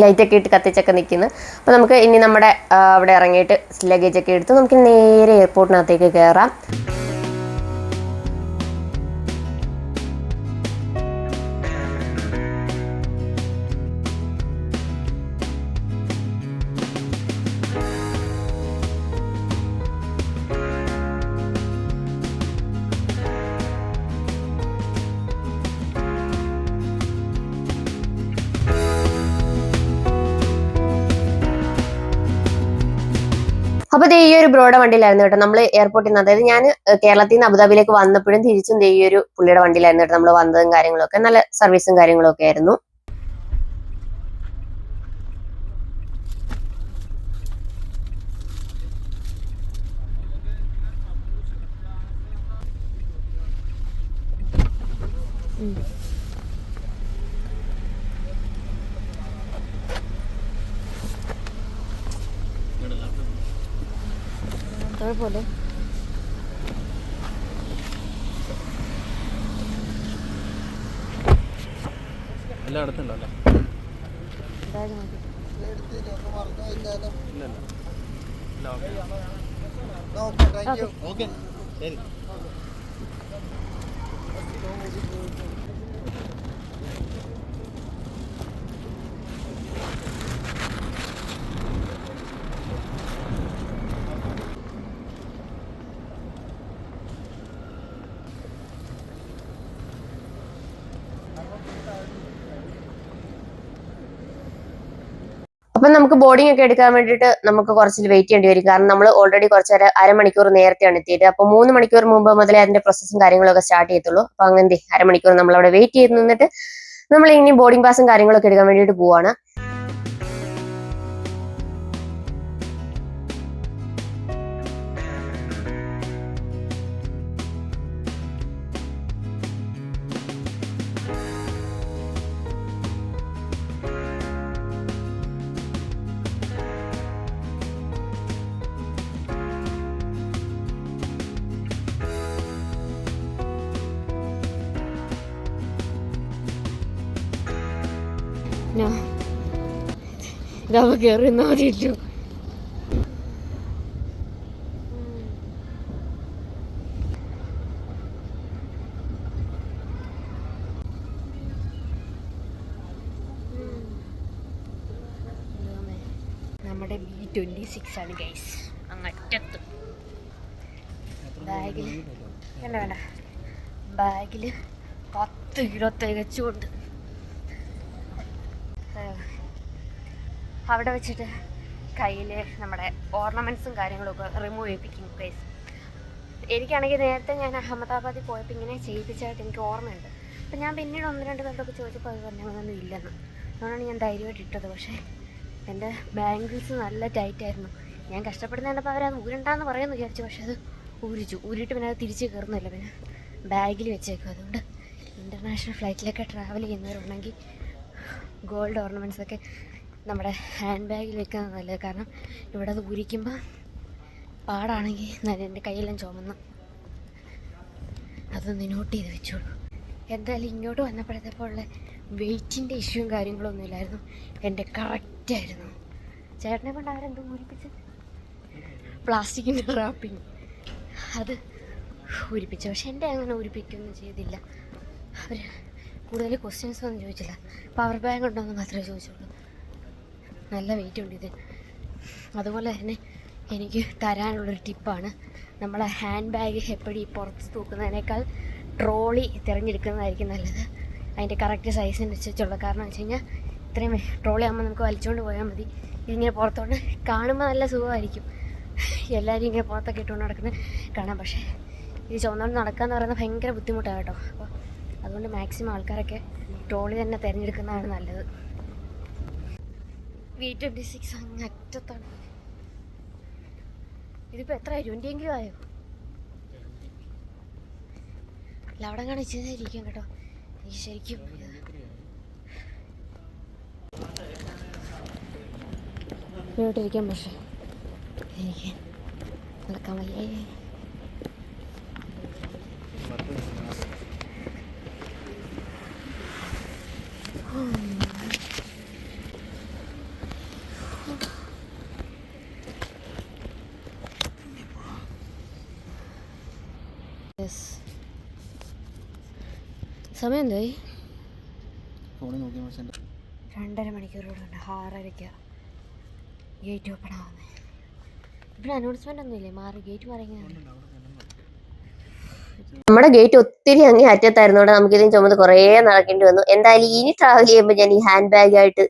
ലൈറ്റൊക്കെ ഇട്ട് കത്തിച്ചൊക്കെ നിൽക്കുന്നു. അപ്പോൾ നമുക്ക് ഇനി നമ്മുടെ അവിടെ ഇറങ്ങിയിട്ട് ലഗേജൊക്കെ എടുത്ത് നമുക്ക് നേരെ എയർപോർട്ടിനകത്തേക്ക് കയറാം. അപ്പോൾ ഈ ഒരു ബ്രോയുടെ വണ്ടിയിലായിരുന്നു കേട്ടോ നമ്മൾ എയർപോർട്ടിൽ നിന്ന്, അതായത് ഞാൻ കേരളത്തിൽ നിന്ന് അബുദാബിയിലേക്ക് വന്നപ്പോഴും തിരിച്ചും ഈ ഒരു പുള്ളിയുടെ വണ്ടിയിലായിരുന്നു കേട്ടോ നമ്മൾ വന്നതും കാര്യങ്ങളൊക്കെ. നല്ല സർവീസും കാര്യങ്ങളൊക്കെ ആയിരുന്നു. കുഴപ്പമില്ല. എല്ലാം അടുത്തുണ്ടോ അല്ലേ? ഓക്കെ ശരി. അപ്പം നമുക്ക് ബോർഡിംഗ് ഒക്കെ എടുക്കാൻ വേണ്ടിയിട്ട് നമുക്ക് കുറച്ച് വെയിറ്റ് ചെയ്യേണ്ടി വരും. കാരണം നമ്മൾ ഓൾറെഡി അരമണിക്കൂർ നേരത്തെയാണ് എത്തിയത്. അപ്പോൾ 3 മണിക്കൂർ മുമ്പ് മുതലേ അതിന്റെ പ്രോസസ്സും കാര്യങ്ങളൊക്കെ സ്റ്റാർട്ട് ചെയ്യത്തുള്ളൂ. അപ്പൊ അങ്ങനെ അരമണിക്കൂർ നമ്മൾ അവിടെ വെയിറ്റ് ചെയ്ത് നിന്നിട്ട് നമ്മൾ ഇനി ബോർഡിംഗ് പാസും കാര്യങ്ങളൊക്കെ എടുക്കാൻ വേണ്ടിയിട്ട് പോവാണ്. ഇതാവുമ്പോ കയറി മതിയിട്ടു. നമ്മുടെ B26 ആണ് ഗൈസ്, അങ്ങറ്റത്ത്. ബാഗില് വേണ്ട ബാഗില് 10 കിലോ തികച്ചുകൊണ്ട് അവിടെ വെച്ചിട്ട് കയ്യിൽ നമ്മുടെ ഓർണമെൻറ്റ്സും കാര്യങ്ങളൊക്കെ റിമൂവ് ചെയ്യിപ്പിക്കും ഗൈസ്. എനിക്കാണെങ്കിൽ നേരത്തെ ഞാൻ അഹമ്മദാബാദിൽ പോയപ്പോൾ ഇങ്ങനെ ചെയ്യിപ്പിച്ചായിട്ട് എനിക്ക് ഓർമ്മയുണ്ട്. അപ്പം ഞാൻ പിന്നീട് 1-2 പേരോടൊക്കെ ചോദിച്ചപ്പോൾ അത് പറഞ്ഞൊന്നും ഇല്ലെന്ന്. അതുകൊണ്ടാണ് ഞാൻ ധൈര്യമായിട്ട് ഇട്ടത്. പക്ഷേ എൻ്റെ ബാംഗിൾസ് നല്ല ടൈറ്റായിരുന്നു. ഞാൻ കഷ്ടപ്പെടുന്ന കണ്ടപ്പോൾ അവരത് ഊരണ്ടാന്ന് പറയുമെന്ന് വിചാരിച്ചു. പക്ഷേ അത് ഊരിയിട്ട് പിന്നെ അത് തിരിച്ച് കയറുന്നില്ല. പിന്നെ ബാഗിൽ വെച്ചേക്കും. അതുകൊണ്ട് ഇൻ്റർനാഷണൽ ഫ്ലൈറ്റിലൊക്കെ ട്രാവൽ ചെയ്യുന്നവരുണ്ടെങ്കിൽ ഗോൾഡ് ഓർണമെൻറ്റ്സൊക്കെ നമ്മുടെ ഹാൻഡ് ബാഗിൽ വെക്കുന്നത് നല്ലത്. കാരണം ഇവിടെ അത് ഊരിക്കുമ്പോൾ പാടാണെങ്കിൽ എൻ്റെ കയ്യെല്ലാം ചുമന്ന് അതൊന്ന് നോട്ട് ചെയ്ത് വെച്ചോളൂ. എന്തായാലും ഇങ്ങോട്ട് വന്നപ്പോഴത്തേപ്പോൾ ഉള്ള വെയിറ്റിൻ്റെ ഇഷ്യൂവും കാര്യങ്ങളൊന്നും ഇല്ലായിരുന്നു. എൻ്റെ കറക്റ്റായിരുന്നു. ചേട്ടനെ കൊണ്ട് അവരെന്തോ ഊരിപ്പിച്ച് പ്ലാസ്റ്റിക്കിൻ്റെ റാപ്പിങ് അത് ഊരിപ്പിച്ചു. പക്ഷെ എൻ്റെ അങ്ങനെ ഊരിപ്പിക്കുകയൊന്നും ചെയ്തില്ല. അവർ കൂടുതൽ ക്വസ്റ്റ്യൻസ് ഒന്നും ചോദിച്ചില്ല. പവർ ബാങ്ക് ഉണ്ടോയെന്ന് മാത്രമേ ചോദിച്ചുള്ളൂ. നല്ല വെയിറ്റ് ഉണ്ട് ഇത്. അതുപോലെ തന്നെ എനിക്ക് തരാനുള്ളൊരു ടിപ്പാണ്, നമ്മളെ ഹാൻഡ് ബാഗ് എപ്പോഴും ഈ പുറത്ത് തൂക്കുന്നതിനേക്കാൾ ട്രോളി തിരഞ്ഞെടുക്കുന്നതായിരിക്കും നല്ലത്. അതിൻ്റെ കറക്റ്റ് സൈസിനനുസരിച്ചുള്ള. കാരണം വെച്ച് കഴിഞ്ഞാൽ ഇത്രയും ട്രോളി ആകുമ്പോൾ നമുക്ക് വലിച്ചുകൊണ്ട് പോയാൽ മതി. ഇതിങ്ങനെ പുറത്തോട്ട് കാണുമ്പോൾ നല്ല സുഖമായിരിക്കും, എല്ലാവരും ഇങ്ങനെ പുറത്തൊക്കെ ഇട്ടുകൊണ്ട് നടക്കുന്നത് കാണാം. പക്ഷേ ഇത് ചുവന്നുകൊണ്ട് നടക്കാമെന്ന് പറയുന്നത് ഭയങ്കര ബുദ്ധിമുട്ടാണ് കേട്ടോ. അപ്പോൾ അതുകൊണ്ട് മാക്സിമം ആൾക്കാരൊക്കെ ട്രോളി തന്നെ തിരഞ്ഞെടുക്കുന്നതാണ് നല്ലത്. B26 അങ്ങ് അറ്റത്താണ്. ഇതിപ്പോൾ എത്രയായി? 20 എങ്കിലും ആയോ? അല്ല അവിടെ കാണിച്ചതായിരിക്കും കേട്ടോ. എനിക്ക് ശരിക്കും ഇങ്ങോട്ടിരിക്കാം. പക്ഷേ എനിക്ക് നടക്കാൻ വയ്യേ. സമയം എന്തായി? ഫോണിൽ നോക്കി 2.5 മണിക്കൂറോടുണ്ട്. 6:30 ഗേറ്റ് ഓപ്പൺ ആവുന്നത്. ഇവിടെ അനൗൺസ്മെന്റ് ഒന്നുമില്ലേ? ഗേറ്റ് മാറിയെങ്ങനെ? നമ്മുടെ ഗേറ്റ് ഒത്തിരി അങ്ങേ അറ്റത്തായിരുന്നോടെ നമുക്ക് ഇതിന് ചുമന്ന് കുറേ നടക്കേണ്ടി വന്നു. എന്തായാലും ഇനി ട്രാവൽ ചെയ്യുമ്പോൾ ഞാൻ ഈ ഹാൻഡ് ബാഗായിട്ട്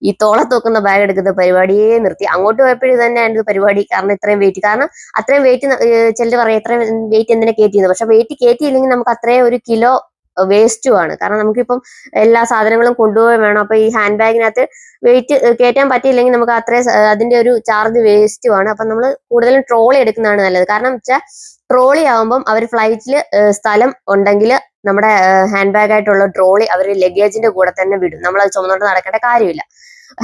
ഈ തോളത്ത് വെക്കുന്ന ബാഗ് എടുക്കുന്ന പരിപാടിയെ നിർത്തി. അങ്ങോട്ട് പോയപ്പോഴും തന്നെ ആയിരുന്നു പരിപാടി. കാരണം ഇത്രയും വെയിറ്റ്, കാരണം അത്രയും വെയിറ്റ് ചിലർ പറയും എത്രയും വെയിറ്റ് എന്തിനാ കയറ്റിയത്. പക്ഷെ വെയിറ്റ് കയറ്റിയില്ലെങ്കിൽ നമുക്ക് അത്രയും 1 കിലോ വേസ്റ്റുമാണ്. കാരണം നമുക്കിപ്പം എല്ലാ സാധനങ്ങളും കൊണ്ടുപോയി വേണം. അപ്പൊ ഈ ഹാൻഡ് ബാഗിനകത്ത് വെയിറ്റ് കയറ്റാൻ പറ്റിയില്ലെങ്കിൽ നമുക്ക് അത്രയും അതിന്റെ ഒരു ചാർജ് വേസ്റ്റുമാണ്. അപ്പൊ നമ്മൾ കൂടുതലും ട്രോളി എടുക്കുന്നതാണ് നല്ലത്. കാരണം വെച്ചാൽ ട്രോളി ആവുമ്പം അവർ ഫ്ലൈറ്റിൽ സ്ഥലം ഉണ്ടെങ്കിൽ നമ്മുടെ ഹാൻഡ് ബാഗ് ആയിട്ടുള്ള ട്രോളി അവർ ലഗേജിന്റെ കൂടെ തന്നെ വിടും. നമ്മൾ അത് ചുമന്നോണ്ട് നടക്കേണ്ട കാര്യമില്ല.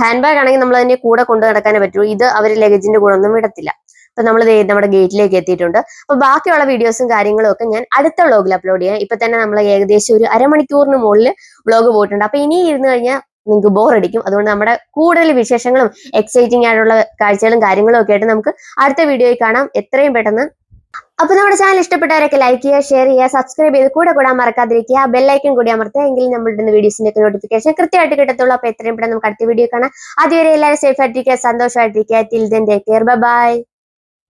ഹാൻഡ് ബാഗ് ആണെങ്കിൽ നമ്മൾ അതിനെ കൂടെ കൊണ്ടു നടക്കാനേ പറ്റുള്ളൂ. ഇത് അവർ ലഗേജിന്റെ കൂടെ ഒന്നും വിടത്തില്ല. അപ്പൊ നമ്മൾ നമ്മുടെ ഗേറ്റിലേക്ക് എത്തിയിട്ടുണ്ട്. അപ്പൊ ബാക്കിയുള്ള വീഡിയോസും കാര്യങ്ങളും ഒക്കെ ഞാൻ അടുത്ത വ്ളോഗിൽ അപ്ലോഡ് ചെയ്യാം. ഇപ്പൊ തന്നെ നമ്മൾ ഏകദേശം ഒരു അരമണിക്കൂറിന് മുകളിൽ വ്ളോഗ് പോയിട്ടുണ്ട്. അപ്പൊ ഇനി ഇരുന്ന് കഴിഞ്ഞാൽ നിങ്ങൾക്ക് ബോറടിക്കും. അതുകൊണ്ട് നമ്മുടെ കൂടുതൽ വിശേഷങ്ങളും എക്സൈറ്റിംഗ് ആയിട്ടുള്ള കാഴ്ചകളും കാര്യങ്ങളും ഒക്കെ ആയിട്ട് നമുക്ക് അടുത്ത വീഡിയോയിൽ കാണാം എത്രയും പെട്ടെന്ന്. അപ്പൊ നമ്മുടെ ചാനൽ ഇഷ്ടപ്പെട്ടവരൊക്കെ ലൈക്ക് ചെയ്യുക, ഷെയർ ചെയ്യുക, സബ്സ്ക്രൈബ് ചെയ്ത് കൂടാൻ മറക്കാതിരിക്കുക. ബെല്ലൈക്കൻ കൂടി അമർത്തുക. എങ്കിൽ നമ്മളുടെ വീഡിയോസിന്റെ ഒക്കെ നോട്ടിഫിക്കേഷൻ കൃത്യമായിട്ട് കിട്ടത്തുള്ളൂ. അപ്പൊ എത്രയും പെട്ടെന്ന് നമുക്ക് അടുത്ത വീഡിയോ കാണാം. അതുവരെ എല്ലാവരും സേഫ് ആയിട്ടിരിക്കുക, സന്തോഷമായിട്ടിരിക്കുക. Till then take care, by.